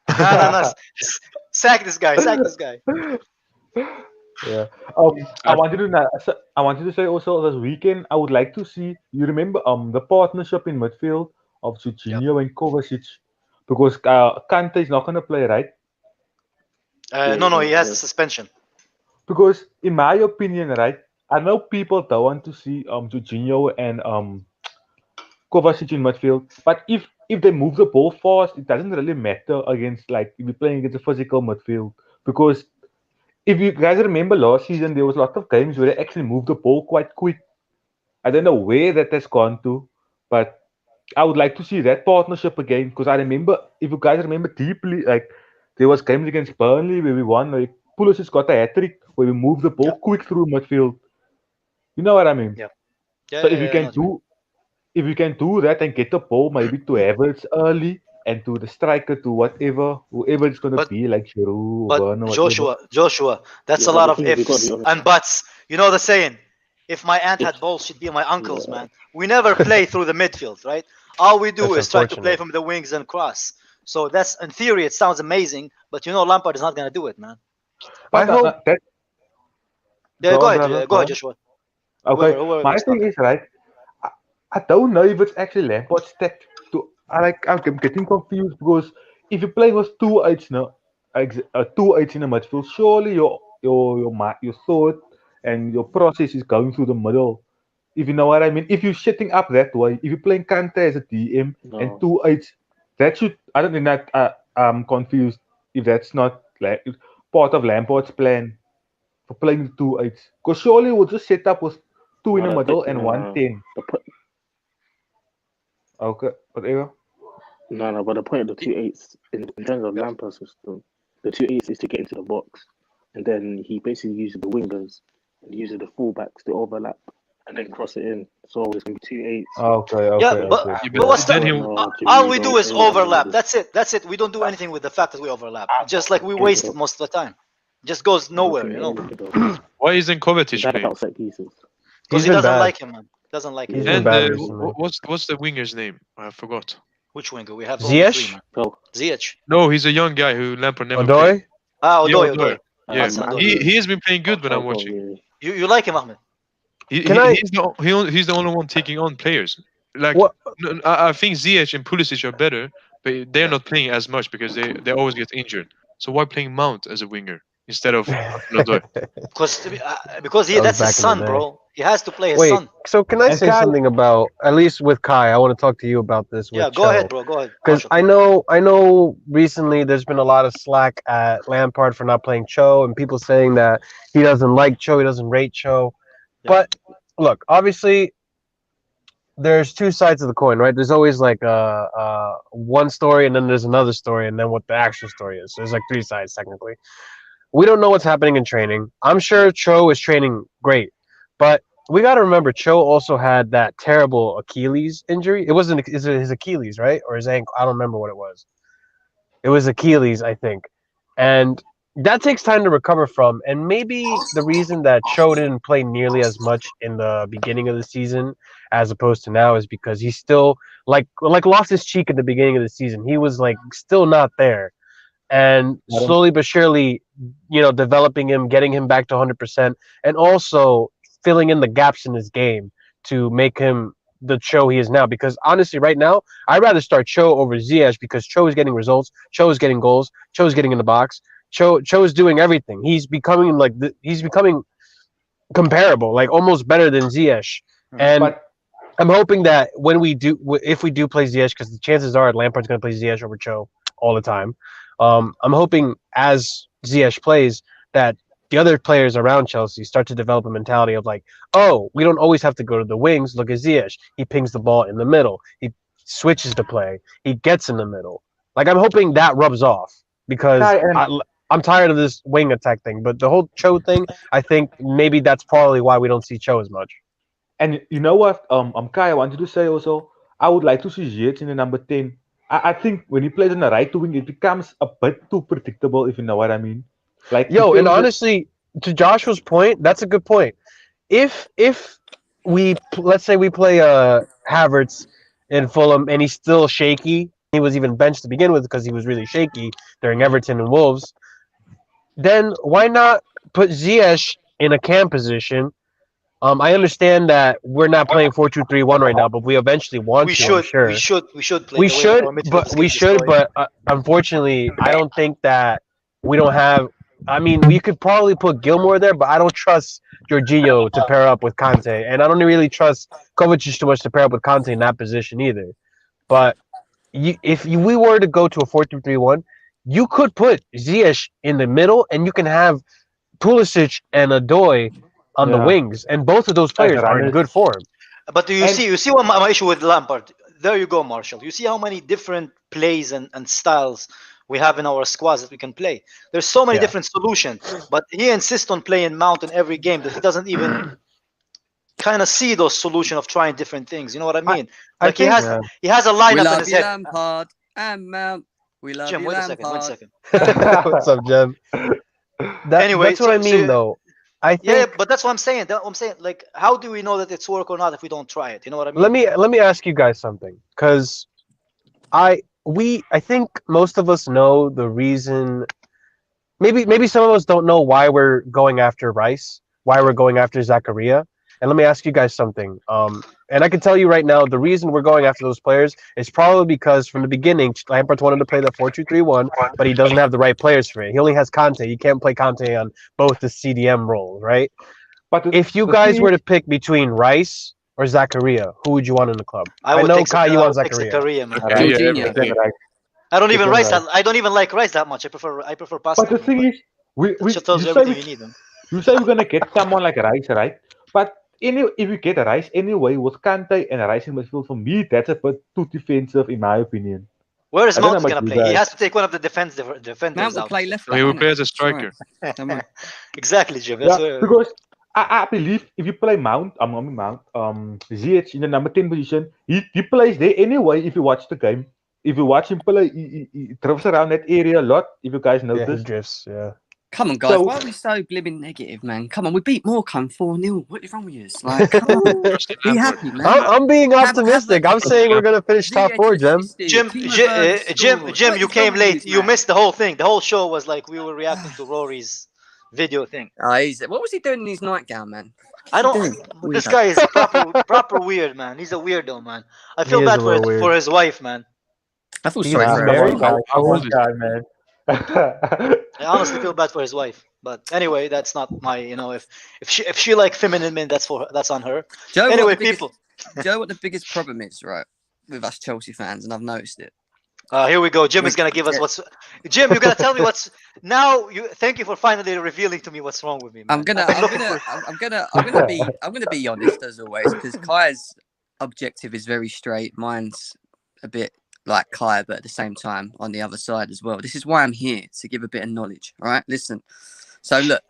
Speaker 1: No. Sack this guy. Sack this guy.
Speaker 7: Yeah. I wanted to say also this weekend I would like to see. You remember the partnership in midfield of Jorginho and Kovacic, because Kante is not going to play, right?
Speaker 1: No, he has a suspension.
Speaker 7: Because in my opinion, right, I know people don't want to see Jorginho and Kovacic in midfield, but if they move the ball fast, it doesn't really matter against, like, if you're playing against a physical midfield. Because if you guys remember last season, there was a lot of games where they actually moved the ball quite quick. I don't know where that has gone to, but I would like to see that partnership again. Because I remember, if you guys remember deeply, like, there was games against Burnley where we won, like Pulisic got a hat-trick where we moved the ball quick through midfield. You know what I mean?
Speaker 1: Yeah,
Speaker 7: So if you can do that and get the ball maybe to Havertz early, and to the striker, to whoever it's gonna
Speaker 1: But-
Speaker 7: be, like Giroud,
Speaker 1: But
Speaker 7: Werner, whatever.
Speaker 1: Joshua, that's
Speaker 5: Yeah,
Speaker 1: a
Speaker 5: but
Speaker 1: lot
Speaker 5: the
Speaker 1: of
Speaker 5: thing is, we gotta be
Speaker 1: ifs
Speaker 5: honest.
Speaker 1: and buts. You know the saying, if my aunt had
Speaker 5: If-
Speaker 1: balls, she'd be my uncle's,
Speaker 5: Yeah.
Speaker 1: man. We never play through the midfield, right? All we do
Speaker 4: That's
Speaker 1: is try to play
Speaker 4: unfortunate.
Speaker 1: from the wings and cross. So that's, in theory, it sounds amazing, but you know Lampard is not going to do it, man.
Speaker 4: I
Speaker 7: But,
Speaker 4: hope.
Speaker 7: that,
Speaker 1: Yeah,
Speaker 7: Go
Speaker 1: go
Speaker 7: on,
Speaker 1: ahead,
Speaker 7: brother,
Speaker 1: go
Speaker 7: go
Speaker 1: ahead,
Speaker 7: on.
Speaker 1: Joshua.
Speaker 7: okay,
Speaker 1: Whoever
Speaker 7: my
Speaker 1: was
Speaker 7: thing
Speaker 1: talking.
Speaker 7: is, right, I don't know if it's actually Lampard's tactic to. I'm getting confused because if you play with 2-8 now, 2-8 in the midfield, surely your thought and your process is going through the middle. If you know what I mean. If you're setting up that way, if you're playing Kante as a DM and
Speaker 5: No.
Speaker 7: 2-8, that should. I don't think that. I'm confused if that's not like part of Lampard's plan for playing the 2-8s. Because surely we'll just set up with two in the
Speaker 5: No,
Speaker 7: middle
Speaker 5: but,
Speaker 7: and 1-10.
Speaker 5: The po-
Speaker 7: Okay, whatever.
Speaker 5: no, but the point of the 2-8s in terms of Lampard's system, the 2-8s is to get into the box, and then he basically uses the wingers and uses the fullbacks to overlap and then cross it in. So it's gonna be 2-8s.
Speaker 7: Okay,
Speaker 1: Yeah,
Speaker 7: okay,
Speaker 1: but,
Speaker 7: okay.
Speaker 6: Yeah,
Speaker 1: but what's
Speaker 6: then
Speaker 1: the,
Speaker 6: he'll-
Speaker 1: all we do is overlap. That's it. We don't do anything with the fact that we overlap. Just like we waste it most of the time. Just goes nowhere, you know.
Speaker 6: Why isn't Kovacic
Speaker 5: That
Speaker 6: playing?
Speaker 5: about set pieces.
Speaker 1: Because
Speaker 4: He's
Speaker 1: he
Speaker 4: been
Speaker 1: doesn't
Speaker 4: bad.
Speaker 1: like him, man. Doesn't like him.
Speaker 4: He's been
Speaker 6: And
Speaker 4: bad recently.
Speaker 6: what's the winger's name? I forgot.
Speaker 1: Which winger? We have only
Speaker 4: Ziyech?
Speaker 1: three, man.
Speaker 5: So
Speaker 1: Ziyech.
Speaker 6: No, he's a young guy who Lampard never played.
Speaker 4: Odoi?
Speaker 1: Ah,
Speaker 6: Yeah,
Speaker 1: Odoi,
Speaker 6: Odoi.
Speaker 1: Odoi.
Speaker 6: Yeah,
Speaker 1: Hudson Odoi.
Speaker 6: he has been playing good when I'm watching.
Speaker 1: You like him, Ahmed?
Speaker 6: He's the only one taking on players. Like
Speaker 4: What?
Speaker 6: I think Ziyech and Pulisic are better, but they're not playing as much because they always get injured. So why playing Mount as a winger instead of Odoi?
Speaker 1: Because
Speaker 4: That was
Speaker 1: that's his
Speaker 4: back in the
Speaker 1: son,
Speaker 4: day.
Speaker 1: bro. He has to play his
Speaker 4: Wait,
Speaker 1: son.
Speaker 4: so can I
Speaker 7: And
Speaker 4: say
Speaker 7: Kai-
Speaker 4: something about, at least with Kai, I want to talk to you about this with
Speaker 1: Yeah, go
Speaker 4: Cho.
Speaker 1: ahead, bro. Go ahead.
Speaker 4: Because
Speaker 1: Marshall.
Speaker 4: I know recently there's been a lot of slack at Lampard for not playing Cho, and people saying that he doesn't like Cho, he doesn't rate Cho.
Speaker 1: Yeah.
Speaker 4: But look, obviously, there's two sides of the coin, right? There's always like one story, and then there's another story, and then what the actual story is. So there's like three sides technically. We don't know what's happening in training. I'm sure Cho is training great, but we got to remember Cho also had that terrible Achilles injury. It wasn't is it his Achilles, right? Or his ankle? I don't remember what it was. It was Achilles, I think. And that takes time to recover from. And maybe the reason that Cho didn't play nearly as much in the beginning of the season as opposed to now is because he's still like lost his cheek at the beginning of the season. He was like still not there. And slowly but surely, developing him, getting him back to 100%, and also filling in the gaps in his game to make him the Cho he is now. Because honestly, right now, I'd rather start Cho over Ziyech because Cho is getting results, Cho is getting goals, Cho is getting in the box, Cho is doing everything. He's becoming comparable, like almost better than Ziyech. And
Speaker 7: But
Speaker 4: I'm hoping that if we do play Ziyech, because the chances are Lampard's going to play Ziyech over Cho all the time. I'm hoping as Ziyech plays that the other players around Chelsea start to develop a mentality of like, oh, we don't always have to go to the wings. Look at Ziyech. He pings the ball in the middle. He switches the play. He gets in the middle. Like, I'm hoping that rubs off because I'm tired of this wing attack thing. But the whole Cho thing, I think maybe that's probably why we don't see Cho as much.
Speaker 7: And you know what? Kai, I wanted to say also, I would like to see Ziyech in the number 10. I think when he plays on the right wing, it becomes a bit too predictable, if you know what I mean. Like,
Speaker 4: and honestly, to Joshua's point, that's a good point. If we let's say we play Havertz in Fulham and he's still shaky, he was even benched to begin with because he was really shaky during Everton and Wolves. Then why not put Ziyech in a cam position? I understand that we're not playing 4-2-3-1 right now, but we eventually want
Speaker 1: we
Speaker 4: to.
Speaker 1: should,
Speaker 4: I'm sure.
Speaker 1: we should play.
Speaker 4: We
Speaker 1: the way
Speaker 4: should,
Speaker 1: our midfield
Speaker 4: but
Speaker 1: is
Speaker 4: we
Speaker 1: getting
Speaker 4: should,
Speaker 1: destroyed.
Speaker 4: but unfortunately, I don't think that we don't have. I mean, we could probably put Gilmore there, but I don't trust Jorginho to pair up with Conte, and I don't really trust Kovacic too much to pair up with Conte in that position either. But if we were to go to a 4-2-3-1, you could put Ziyech in the middle, and you can have Pulisic and Odoi on the wings, and both of those players are in good form.
Speaker 1: But do you see what my issue with Lampard? There you go, Marshall. You see how many different plays and styles we have in our squads that we can play. There's so many different solutions, but he insists on playing Mount in every game that he doesn't even kind of see those solutions of trying different things. You know what I mean? He has a lineup in his head.
Speaker 8: Lampard. and Mount. We love
Speaker 1: Jim,
Speaker 8: you,
Speaker 1: wait a
Speaker 8: Lampard.
Speaker 1: second. Wait a second.
Speaker 4: What's up, Jem?
Speaker 1: Anyway,
Speaker 4: That's what I mean, though. I think.
Speaker 1: Yeah, but that's what I'm saying. I'm saying, like, how do we know that it's work or not if we don't try it? You know what I mean?
Speaker 4: Let me ask you guys something, because I think most of us know the reason. Maybe some of us don't know why we're going after Rice, why we're going after Zakaria. And let me ask you guys something. And I can tell you right now, the reason we're going after those players is probably because from the beginning, Lampard wanted to play the 4-2-3-1, but he doesn't have the right players for it. He only has Conte. You can't play Conte on both the CDM roles, right?
Speaker 7: But
Speaker 4: If you guys were to pick between Rice or Zakaria, who would you want in the club?
Speaker 1: I
Speaker 4: know,
Speaker 1: take
Speaker 4: Kai, you want
Speaker 1: Zakaria,
Speaker 4: Zakaria.
Speaker 1: man.
Speaker 8: Jorginho.
Speaker 1: I don't even
Speaker 7: Right.
Speaker 1: I don't even like Rice that much. I prefer Pasta.
Speaker 7: But the thing is, we
Speaker 1: It tells you
Speaker 7: you say
Speaker 1: everything you need. Man.
Speaker 7: you say we're gonna get someone like Rice, right? But if you get Rice anyway with Kante and Rice in midfield, for me that's a bit too defensive in my opinion.
Speaker 1: Where is
Speaker 7: I don't
Speaker 1: Mount
Speaker 7: know
Speaker 1: gonna
Speaker 7: about you
Speaker 1: play? He
Speaker 7: guys.
Speaker 1: has to take one of the defenders
Speaker 8: Mount will
Speaker 1: out.
Speaker 8: play left
Speaker 6: So
Speaker 8: back.
Speaker 6: he will
Speaker 8: innit?
Speaker 6: play as a
Speaker 8: It's all
Speaker 6: striker.
Speaker 8: right. Don't worry.
Speaker 1: Exactly, Jim. That's
Speaker 7: Yeah, because I believe if you play Mount, ZH in the number 10 position, he plays there anyway. If you watch the game, if you watch him play, he drifts around that area a lot. If you guys
Speaker 4: Yeah, he
Speaker 7: notice,
Speaker 4: drifts. Yeah.
Speaker 8: Come on, guys.
Speaker 7: So-
Speaker 8: Why are we so blimming negative, man? Come on, we beat Morecambe 4-0. What is wrong with you? Like, come on. Be happy, man.
Speaker 4: I'm being
Speaker 8: Have-
Speaker 4: optimistic.
Speaker 8: have-
Speaker 4: I'm saying we're gonna finish top 4, Jem.
Speaker 1: Jim, Jim, you came late. You missed the whole thing. The whole show was like we were reacting to Rory's video thing.
Speaker 8: Oh, what was he doing in his nightgown, man?
Speaker 1: I don't.
Speaker 8: Weirdo.
Speaker 1: This guy is proper weird, man. He's a weirdo, man. I feel
Speaker 4: He is
Speaker 1: bad
Speaker 4: a little weird.
Speaker 1: for his wife, man.
Speaker 8: I feel
Speaker 4: He's
Speaker 8: sorry
Speaker 4: not
Speaker 8: for
Speaker 4: married.
Speaker 8: him.
Speaker 7: I
Speaker 6: old is
Speaker 7: guy, man.
Speaker 1: I honestly feel bad for his wife. But anyway, that's not my. If she like feminine men, that's on her.
Speaker 8: Joe, what
Speaker 1: Anyway,
Speaker 8: the biggest-
Speaker 1: people.
Speaker 8: Joe, what the biggest problem is, right, with us Chelsea fans, and I've noticed it.
Speaker 1: Here we go. Jim is gonna give us what's. Jim, you're gonna tell me what's now. Thank you for finally revealing to me what's wrong with me. Man.
Speaker 8: I'm gonna be honest as always, because Kai's objective is very straight. Mine's a bit like Kai, but at the same time on the other side as well. This is why I'm here, to give a bit of knowledge. All right, listen. So look,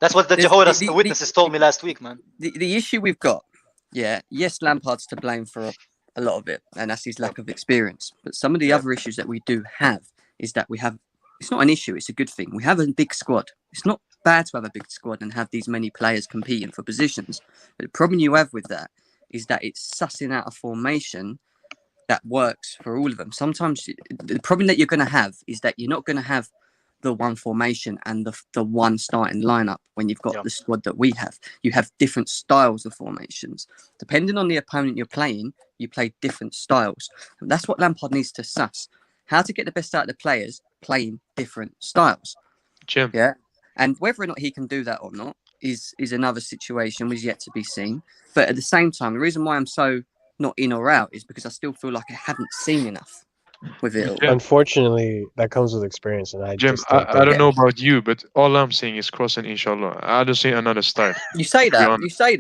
Speaker 1: That's what the
Speaker 8: There's-
Speaker 1: Jehovah's
Speaker 8: the-
Speaker 1: Witnesses told me last week, man.
Speaker 8: the issue we've got, yes, Lampard's to blame for a lot of it, and that's his lack of experience. But some of the other issues that we do have is that we have. It's not an issue; it's a good thing. We have a big squad. It's not bad to have a big squad and have these many players competing for positions. But the problem you have with that is that it's sussing out a formation that works for all of them. Sometimes the problem that you're going to have is that you're not going to have the one formation and the one starting lineup when you've got the squad that we have. You have different styles of formations. Depending on the opponent you're playing, you play different styles. And that's what Lampard needs to suss. How to get the best out of the players playing different styles.
Speaker 6: Jim.
Speaker 8: Yeah. And whether or not he can do that or not is another situation, was yet to be seen. But at the same time, the reason why I'm so not in or out is because I still feel like I haven't seen enough with it all.
Speaker 6: Yeah.
Speaker 4: Unfortunately, that comes with experience, and I
Speaker 6: Jim,
Speaker 4: just don't
Speaker 6: I
Speaker 4: think-
Speaker 6: don't know about you, but all I'm saying is crossing, inshallah. I don't see another style.
Speaker 8: You say
Speaker 6: be
Speaker 8: that,
Speaker 6: honest.
Speaker 8: right?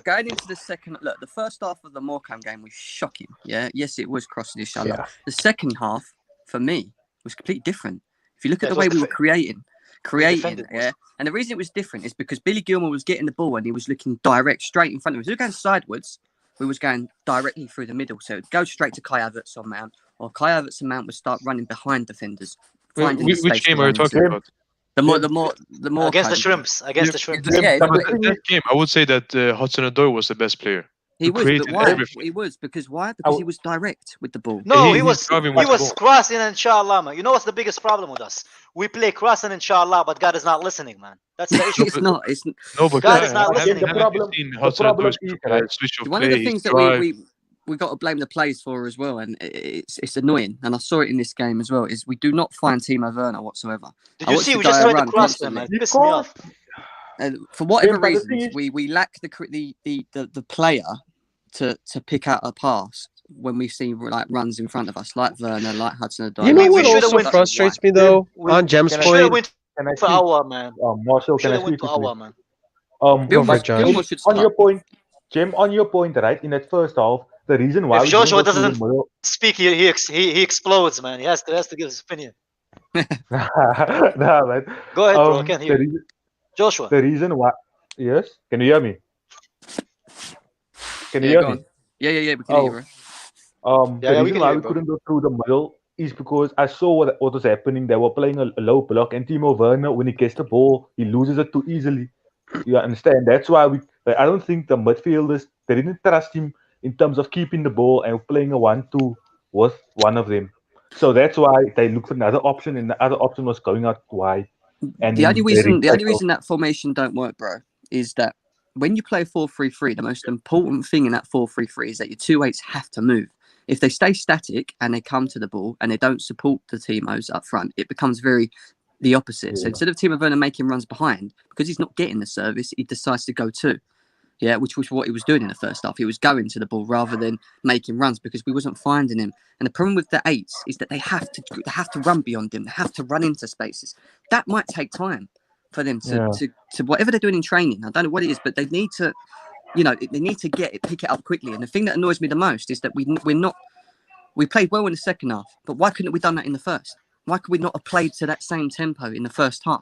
Speaker 8: Going into the second, look, the first half of the Morecambe game was shocking. Yeah, yes, it was crossing inshallah.
Speaker 4: Yeah.
Speaker 8: The second half, for me, was completely different. If you look at
Speaker 1: Yeah,
Speaker 8: the
Speaker 1: it
Speaker 8: way
Speaker 1: was
Speaker 8: we were creating,
Speaker 1: defended.
Speaker 8: yeah. And the reason it was different is because Billy Gilmour was getting the ball and he was looking direct, straight in front of us. We were going sideways. We was going directly through the middle. So it would go straight to Kai Havertz or Mount, or Kai Havertz and Mount would start running behind defenders. finding the
Speaker 6: Which
Speaker 8: space
Speaker 6: game
Speaker 8: to
Speaker 6: are you
Speaker 8: run into.
Speaker 6: talking about?
Speaker 8: The more
Speaker 1: Against the
Speaker 8: kind of-
Speaker 1: Shrimps. Against the Shrimps.
Speaker 8: Yeah,
Speaker 6: Yeah, but
Speaker 8: but
Speaker 6: that game, I would say that Hudson-Odoi was the best player.
Speaker 8: he was,
Speaker 6: created
Speaker 8: but why?
Speaker 6: everything.
Speaker 8: He was because why? Because he was direct with the ball.
Speaker 1: No,
Speaker 6: He-
Speaker 1: he was
Speaker 6: he's driving
Speaker 1: he
Speaker 6: with
Speaker 1: was
Speaker 6: the ball.
Speaker 1: crossing, inshallah, man. You know what's the biggest problem with us? We play crossing, inshallah, but God is not listening, man. That's the issue.
Speaker 8: It's not. It's
Speaker 6: No, but
Speaker 1: God is not
Speaker 6: haven't-
Speaker 1: listening.
Speaker 6: haven't
Speaker 7: The problem-
Speaker 6: you seen
Speaker 7: the
Speaker 6: Hudson-Odoi's
Speaker 7: problem is,
Speaker 6: switch of
Speaker 8: one of
Speaker 6: play,
Speaker 8: the
Speaker 6: his
Speaker 8: things that
Speaker 6: drive?
Speaker 8: we got to blame the players for as well, and it's annoying. And I saw it in this game as well. Is we do not find Timo Werner whatsoever.
Speaker 1: Did
Speaker 8: I
Speaker 1: you
Speaker 8: watched
Speaker 1: see?
Speaker 8: the
Speaker 1: We just
Speaker 8: guy
Speaker 1: tried to
Speaker 8: run
Speaker 1: cross them, man.
Speaker 8: constantly.
Speaker 1: Pissed me off.
Speaker 8: And for whatever
Speaker 7: Yeah, but the thing
Speaker 8: reasons,
Speaker 7: is-
Speaker 8: we lack the player to pick out a pass when we see like runs in front of us, like Werner, like Hudson-Odoi.
Speaker 4: You know
Speaker 1: We
Speaker 4: what
Speaker 1: should've
Speaker 4: also
Speaker 1: went-
Speaker 4: frustrates me though on Jem's
Speaker 7: Can I-
Speaker 1: Should have
Speaker 4: point?
Speaker 1: went
Speaker 7: Can I
Speaker 1: for
Speaker 7: speak?
Speaker 1: our man.
Speaker 7: Marshall, can
Speaker 1: Should
Speaker 7: I
Speaker 1: have went
Speaker 7: speak
Speaker 1: to
Speaker 7: quickly?
Speaker 1: our man.
Speaker 8: Gilmour,
Speaker 4: Go for it, John.
Speaker 8: Gilmour should
Speaker 7: On
Speaker 8: start.
Speaker 7: your point, Jim, on your point, right? In that first half, the reason why
Speaker 1: If
Speaker 7: we didn't
Speaker 1: Joshua
Speaker 7: go through the
Speaker 1: doesn't-
Speaker 7: middle-
Speaker 1: Speak. He explodes, man. He has to give his opinion.
Speaker 7: Nah, man.
Speaker 1: Go ahead, bro. I can't
Speaker 7: the,
Speaker 1: hear. You.
Speaker 7: reason,
Speaker 1: Joshua.
Speaker 7: the reason why, yes, can you hear me? Can you
Speaker 8: Yeah,
Speaker 7: hear
Speaker 8: go
Speaker 7: me?
Speaker 8: on. Yeah, we can hear you,
Speaker 7: Oh.
Speaker 8: bro.
Speaker 1: Yeah,
Speaker 7: the
Speaker 1: we
Speaker 7: reason
Speaker 1: can
Speaker 7: why
Speaker 1: hear
Speaker 7: we
Speaker 1: you, bro.
Speaker 7: couldn't go through the middle is because I saw what was happening. They were playing a low block, and Timo Werner, when he gets the ball, he loses it too easily. You understand? That's why I don't think the midfielders, they didn't trust him in terms of keeping the ball and playing a 1-2 was one of them. So that's why they looked for another option, and the other option was going out wide. And
Speaker 8: The only
Speaker 7: then they
Speaker 8: reason
Speaker 7: replaced
Speaker 8: that formation don't work, bro, is that when you play 4-3-3, the most important thing in that 4-3-3 is that your 2-8s have to move. If they stay static and they come to the ball and they don't support the Timos up front, it becomes very the opposite. So
Speaker 7: Yeah.
Speaker 8: instead of Timo Werner making runs behind, because he's not getting the service, he decides to go to. Yeah, which was what he was doing in the first half. He was going to the ball rather than making runs because we wasn't finding him. And the problem with the 8s is that they have to run beyond him. They have to run into spaces. That might take time for them to whatever they're doing in training. I don't know what it is, but they need to, they need to pick it up quickly. And the thing that annoys me the most is that we played well in the second half, but why couldn't we done that in the first? Why could we not have played to that same tempo in the first half?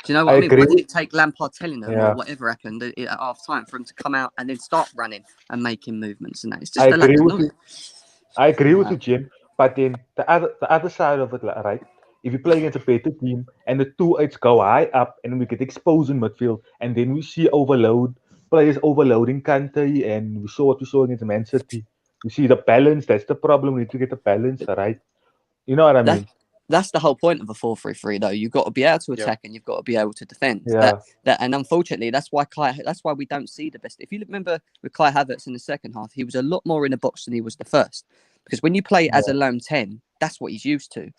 Speaker 8: Do you know what I mean?
Speaker 7: agree.
Speaker 8: Why did it take Lampard telling them
Speaker 7: Yeah.
Speaker 8: or whatever happened at half time for him to come out and then start running and making movements and that? It's just
Speaker 7: I
Speaker 8: a lack
Speaker 7: agree
Speaker 8: of
Speaker 7: with you.
Speaker 8: knowledge.
Speaker 7: I agree with you, Jim. But then the other side of it, right? If you play against a better team and the 2-8s go high up and we get exposed in midfield, and then we see players overloading Kante, and we saw what we saw against Man City. We see the balance. That's the problem. We need to get the balance right. You know what I mean?
Speaker 8: That's the whole point of a 4-3-3, though. You've got to be able to attack and you've got to be able to defend.
Speaker 7: Yeah.
Speaker 8: And unfortunately, that's why we don't see the best. If you remember with Kai Havertz in the second half, he was a lot more in the box than he was the first. Because when you play as a lone 10, that's what he's used to.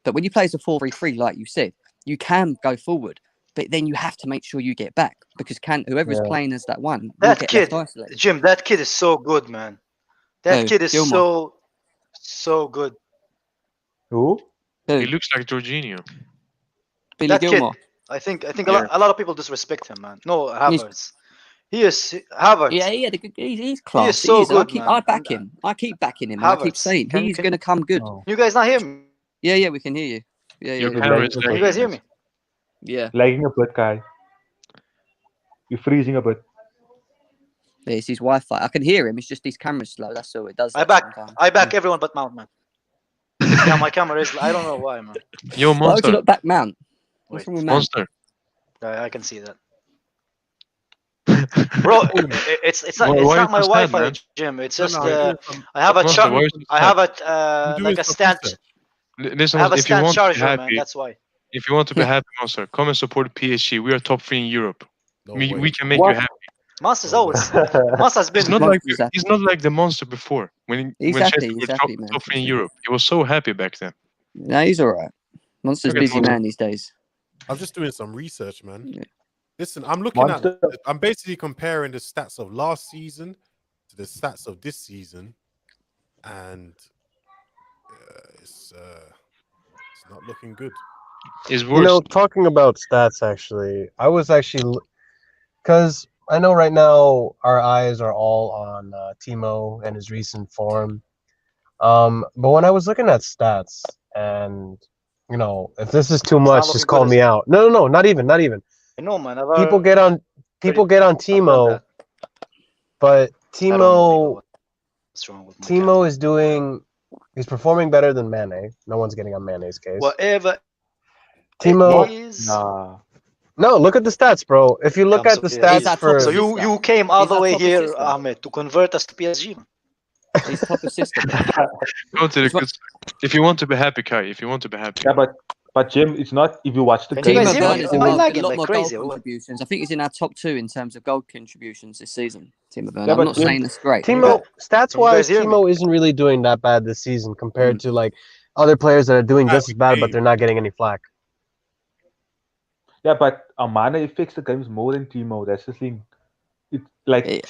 Speaker 8: But when you play as a 4-3-3, like you said, you can go forward, but then you have to make sure you get back because whoever's playing as that one will get left isolated.
Speaker 1: Jim, that kid is so good, man. That kid is
Speaker 8: Gilmore.
Speaker 1: so good.
Speaker 7: Who?
Speaker 6: He looks like Jorginho.
Speaker 8: Billy
Speaker 1: That
Speaker 8: Gilmore.
Speaker 1: kid, I think a lot of people disrespect him, man. No, Havertz. Havertz.
Speaker 8: Yeah, he's class.
Speaker 1: He is so good, man.
Speaker 8: I back him. I keep backing him. And I keep
Speaker 1: Havertz.
Speaker 8: saying he's going to come good.
Speaker 7: Oh.
Speaker 1: You guys not hear me?
Speaker 8: Yeah, we can hear you. Yeah.
Speaker 6: Your camera is
Speaker 1: You
Speaker 6: lagging.
Speaker 1: guys hear me?
Speaker 8: Yeah.
Speaker 7: Lagging a bit, Kai. You're freezing a bit.
Speaker 8: Yeah, it's his Wi-Fi. I can hear him. It's just his camera's slow. That's all it does.
Speaker 1: I back everyone but Mount, man. Yeah, my camera is. I don't know why, man.
Speaker 6: Yo,
Speaker 8: Why would you
Speaker 6: Monster.
Speaker 8: not back Mount? What's
Speaker 1: Wait.
Speaker 8: wrong with Mount?
Speaker 6: Monster.
Speaker 1: I can see that. Bro, it's not my
Speaker 6: so sad,
Speaker 1: Wi-Fi,
Speaker 6: man?
Speaker 1: Jim. It's
Speaker 3: No,
Speaker 1: just
Speaker 3: no,
Speaker 1: I have a
Speaker 6: Monster, why are you so
Speaker 1: I
Speaker 6: sad?
Speaker 1: have
Speaker 3: You
Speaker 1: like
Speaker 3: do
Speaker 1: a stand.
Speaker 3: something,
Speaker 6: Listen,
Speaker 1: I have a
Speaker 6: if you
Speaker 1: stand
Speaker 6: want to be
Speaker 1: charger, man.
Speaker 6: happy,
Speaker 1: That's why.
Speaker 6: if you want to be happy, Monster, come and support PSG. We are top 3 in Europe.
Speaker 3: No
Speaker 6: we
Speaker 3: way.
Speaker 6: can make
Speaker 7: What?
Speaker 6: you happy.
Speaker 1: Monster's
Speaker 3: No
Speaker 1: always. Monster's been.
Speaker 6: He's not
Speaker 8: Monster's happy.
Speaker 6: he's not like the Monster before.
Speaker 8: He's
Speaker 6: when
Speaker 8: happy,
Speaker 6: Chelsea
Speaker 8: he's
Speaker 6: were
Speaker 8: happy, man.
Speaker 6: top 3 in Europe, he was so happy back then.
Speaker 8: No, he's all right. Monster's
Speaker 6: Look at
Speaker 8: busy
Speaker 6: Monster.
Speaker 8: man these days.
Speaker 3: I'm just doing some research, man.
Speaker 8: Yeah.
Speaker 3: Listen, I'm looking
Speaker 7: Monster.
Speaker 3: I'm basically comparing the stats of last season to the stats of this season, and it's not looking good.
Speaker 6: It's worse.
Speaker 4: Talking about stats, actually, I was actually, because I know right now our eyes are all on Timo and his recent form. But when I was looking at stats, and if this is too much,
Speaker 1: looking
Speaker 4: just call
Speaker 1: good,
Speaker 4: me
Speaker 1: is it?
Speaker 4: out. No, not even.
Speaker 1: I know, man.
Speaker 4: People get on Timo, but Timo
Speaker 1: What's wrong with my camera?
Speaker 4: he's performing better than Mane. No one's getting on Mane's case.
Speaker 1: Whatever.
Speaker 4: Timo,
Speaker 1: Is,
Speaker 7: Nah.
Speaker 4: no, look at the stats, bro. If you look
Speaker 1: Yeah,
Speaker 4: at the
Speaker 1: so
Speaker 4: stats
Speaker 8: he's our
Speaker 4: for,
Speaker 8: top
Speaker 1: so you came all
Speaker 8: He's
Speaker 1: the
Speaker 8: our
Speaker 1: way
Speaker 8: top
Speaker 1: here,
Speaker 8: assistant.
Speaker 1: Ahmed, to convert us to PSG. man.
Speaker 8: He's top assistant.
Speaker 6: Go to the good. If you want to be happy, Kai, if you want to be happy.
Speaker 7: Yeah, but Jim, it's not if you watch the
Speaker 1: Can you
Speaker 7: game.
Speaker 1: guys
Speaker 8: Timo
Speaker 1: hear me?
Speaker 8: Werner's
Speaker 1: Am I
Speaker 8: involved in
Speaker 1: lagging
Speaker 8: a lot
Speaker 1: like
Speaker 8: more
Speaker 1: crazy,
Speaker 8: goal
Speaker 1: or what?
Speaker 8: contributions. I think he's in our top 2 in terms of goal contributions this season. Timo Werner.
Speaker 7: Yeah,
Speaker 8: I'm
Speaker 7: but
Speaker 8: not
Speaker 7: Jim-
Speaker 8: saying that's great.
Speaker 4: Timo, stats
Speaker 1: Can you
Speaker 4: wise,
Speaker 1: guys hear me?
Speaker 4: Timo isn't really doing that bad this season compared to like other players that are doing just as bad, but they're not getting any flack.
Speaker 7: Yeah, but Amana affects the games more than Timo. That's the thing. It's like
Speaker 8: I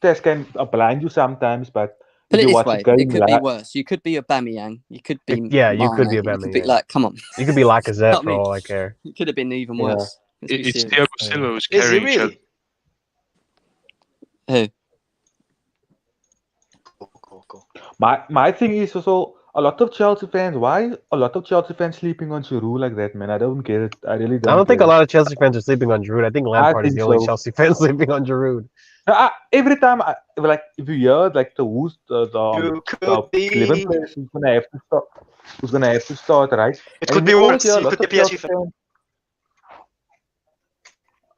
Speaker 7: stats can blind you sometimes, but
Speaker 8: Put
Speaker 7: if
Speaker 8: it
Speaker 7: you
Speaker 8: this
Speaker 7: watch
Speaker 8: way,
Speaker 7: the game,
Speaker 8: it could be worse. You could be Aubameyang. You could be
Speaker 4: You could be
Speaker 8: Mane, you could be
Speaker 4: Aubameyang.
Speaker 8: like, come on.
Speaker 4: You could be Lacazette
Speaker 8: I
Speaker 4: for
Speaker 8: mean,
Speaker 4: all I care.
Speaker 8: it could have been even
Speaker 7: Yeah.
Speaker 8: worse. Let's be
Speaker 6: It's
Speaker 8: serious.
Speaker 6: Thiago Silva who's
Speaker 1: Is he
Speaker 6: carrying
Speaker 1: really?
Speaker 6: Chelsea.
Speaker 8: Who?
Speaker 1: Cool.
Speaker 7: My thing is also a lot of Chelsea fans. Why a lot of Chelsea fans sleeping on Giroud like that, man? I don't get it. I really don't.
Speaker 4: I don't think
Speaker 7: get
Speaker 4: a
Speaker 7: it.
Speaker 4: lot of Chelsea fans are sleeping on Giroud. I think Lampard is
Speaker 7: think
Speaker 4: the only
Speaker 7: so.
Speaker 4: Chelsea fan sleeping on Giroud.
Speaker 7: Every time, like if you hear like the
Speaker 1: You
Speaker 7: the
Speaker 1: could
Speaker 7: 11
Speaker 1: be.
Speaker 7: players who's gonna have to start, right?
Speaker 1: It
Speaker 7: And
Speaker 1: could be
Speaker 7: you always
Speaker 1: worse.
Speaker 7: hear a
Speaker 1: You
Speaker 7: lot
Speaker 1: could be
Speaker 7: of
Speaker 1: a PSG
Speaker 7: Chelsea
Speaker 1: fan.
Speaker 7: fans.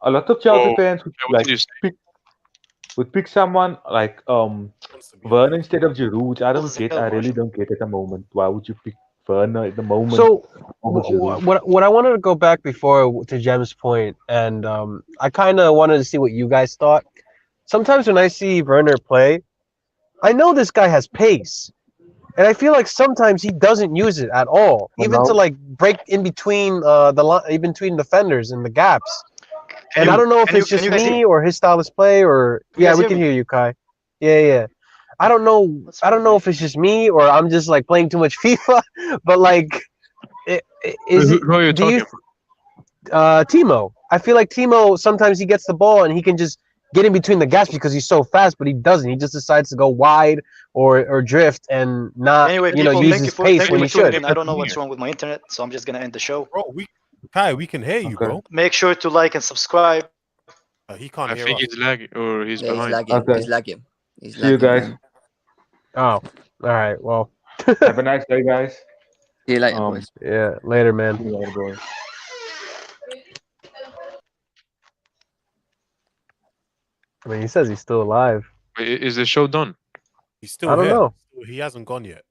Speaker 7: A lot of Chelsea
Speaker 6: Oh,
Speaker 7: fans would
Speaker 6: what
Speaker 7: like
Speaker 6: did you say?
Speaker 7: pick someone like
Speaker 3: Wants to be
Speaker 7: Werner
Speaker 3: a-
Speaker 7: instead of Giroud, which I don't
Speaker 1: Ozil,
Speaker 7: get. I really
Speaker 1: Marshall.
Speaker 7: don't get at the moment. Why would you pick Werner at the moment
Speaker 4: So
Speaker 7: over Giroud?
Speaker 4: what I wanted to go back before to Jem's point, and I kind of wanted to see what you guys thought. Sometimes when I see Werner play, I know this guy has pace, and I feel like sometimes he doesn't use it at all,
Speaker 7: Well,
Speaker 4: even to
Speaker 7: now,
Speaker 4: like break in between in between defenders and the gaps.
Speaker 1: Can
Speaker 4: And I
Speaker 1: you
Speaker 4: don't know if
Speaker 1: can you
Speaker 4: it's
Speaker 1: can
Speaker 4: just
Speaker 1: you guys hear
Speaker 4: me
Speaker 1: me?
Speaker 4: or his style of play, or
Speaker 1: Can you
Speaker 4: yeah,
Speaker 1: guys
Speaker 4: we
Speaker 1: hear
Speaker 4: can
Speaker 1: me?
Speaker 4: hear you, Kai. Yeah. I don't know.
Speaker 1: What's
Speaker 4: I
Speaker 1: wrong
Speaker 4: don't know
Speaker 1: with
Speaker 4: if it's just me or I'm just like playing too much FIFA, but like, is it?
Speaker 6: Who are you
Speaker 4: Do you
Speaker 6: talking
Speaker 4: Timo? I feel like Timo sometimes he gets the ball and he can just get in between the gaps because he's so fast, but he doesn't. He just decides to go wide or drift and not,
Speaker 1: Anyway,
Speaker 4: you know,
Speaker 1: people,
Speaker 4: use
Speaker 1: thank you
Speaker 4: his
Speaker 1: for
Speaker 4: pace
Speaker 1: thank you
Speaker 4: when
Speaker 1: for
Speaker 4: he
Speaker 1: tuning
Speaker 4: should.
Speaker 1: in. I don't know what's wrong with my internet, so I'm just gonna end the show.
Speaker 3: Bro, Kai, we can hear you,
Speaker 7: Okay.
Speaker 3: bro.
Speaker 1: Make sure to like and subscribe.
Speaker 3: He can't
Speaker 6: I
Speaker 3: hear
Speaker 6: think
Speaker 3: us.
Speaker 6: he's lagging or he's
Speaker 8: Yeah, he's
Speaker 6: behind.
Speaker 8: lagging.
Speaker 7: Okay.
Speaker 8: He's lagging. He's
Speaker 7: See you
Speaker 8: lagging,
Speaker 7: guys.
Speaker 8: man.
Speaker 4: Oh, all right. Well,
Speaker 7: Have a nice day, guys.
Speaker 8: See you later, boys.
Speaker 4: yeah. Later, man.
Speaker 7: See you later, boys.
Speaker 4: I mean, he says he's still alive.
Speaker 6: Wait, is the show done?
Speaker 3: He's still
Speaker 4: I don't
Speaker 3: here.
Speaker 4: know.
Speaker 3: He hasn't gone yet.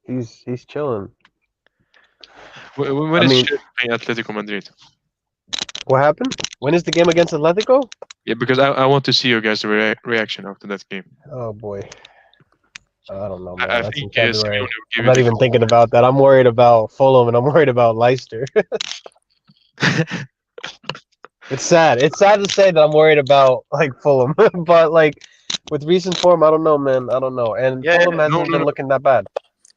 Speaker 4: He's chilling.
Speaker 6: When
Speaker 4: I
Speaker 6: is
Speaker 4: mean-
Speaker 6: Chelsea playing Atletico Madrid?
Speaker 4: What happened? When is the game against Atletico?
Speaker 6: Yeah, because I want to see your guys' reaction after that game.
Speaker 4: Oh boy. I don't know, man.
Speaker 6: I
Speaker 4: That's in
Speaker 6: think
Speaker 4: February.
Speaker 6: Simeone will give
Speaker 4: I'm
Speaker 6: you
Speaker 4: not
Speaker 6: the
Speaker 4: even
Speaker 6: call.
Speaker 4: thinking about that. I'm worried about Fulham and I'm worried about Leicester. It's sad. It's sad to say that I'm worried about like Fulham, but like with recent form, I don't know, man. I don't know. And
Speaker 1: Yeah,
Speaker 4: Fulham hasn't
Speaker 6: no.
Speaker 4: been looking that bad.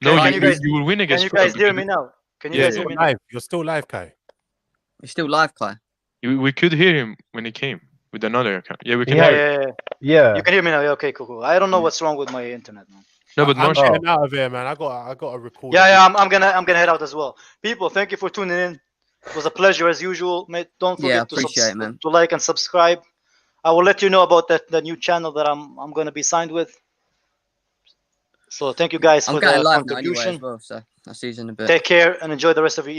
Speaker 6: No,
Speaker 1: Can
Speaker 6: you,
Speaker 1: you guys-
Speaker 6: you will win
Speaker 1: Can
Speaker 6: against
Speaker 1: you guys
Speaker 6: Fulham
Speaker 1: hear
Speaker 6: because
Speaker 1: me now? Can you
Speaker 6: Yeah,
Speaker 1: guys hear
Speaker 3: You're
Speaker 1: me?
Speaker 3: live. You're still live, Kai.
Speaker 8: You're still live, Kai.
Speaker 6: we could hear him when he came with another account. Yeah, we can
Speaker 4: Yeah.
Speaker 6: hear him.
Speaker 4: Yeah.
Speaker 1: You can hear me now. Yeah, okay, cool. I don't know what's wrong with my internet, man.
Speaker 6: No, but
Speaker 3: I'm
Speaker 6: Marshall,
Speaker 3: getting out of here, man. I got a record.
Speaker 1: Yeah, I'm gonna head out as well. People, thank you for tuning in. It was a pleasure as usual, mate. Don't
Speaker 8: Yeah,
Speaker 1: forget
Speaker 8: appreciate it, man.
Speaker 1: to like and subscribe. I will let you know about the new channel that I'm gonna be signed with. So thank you guys
Speaker 8: I'm
Speaker 1: for
Speaker 8: going
Speaker 1: the
Speaker 8: live now anyway
Speaker 1: contribution.
Speaker 8: as well, so I'll see you in a bit.
Speaker 1: Take care and enjoy the rest of your evening.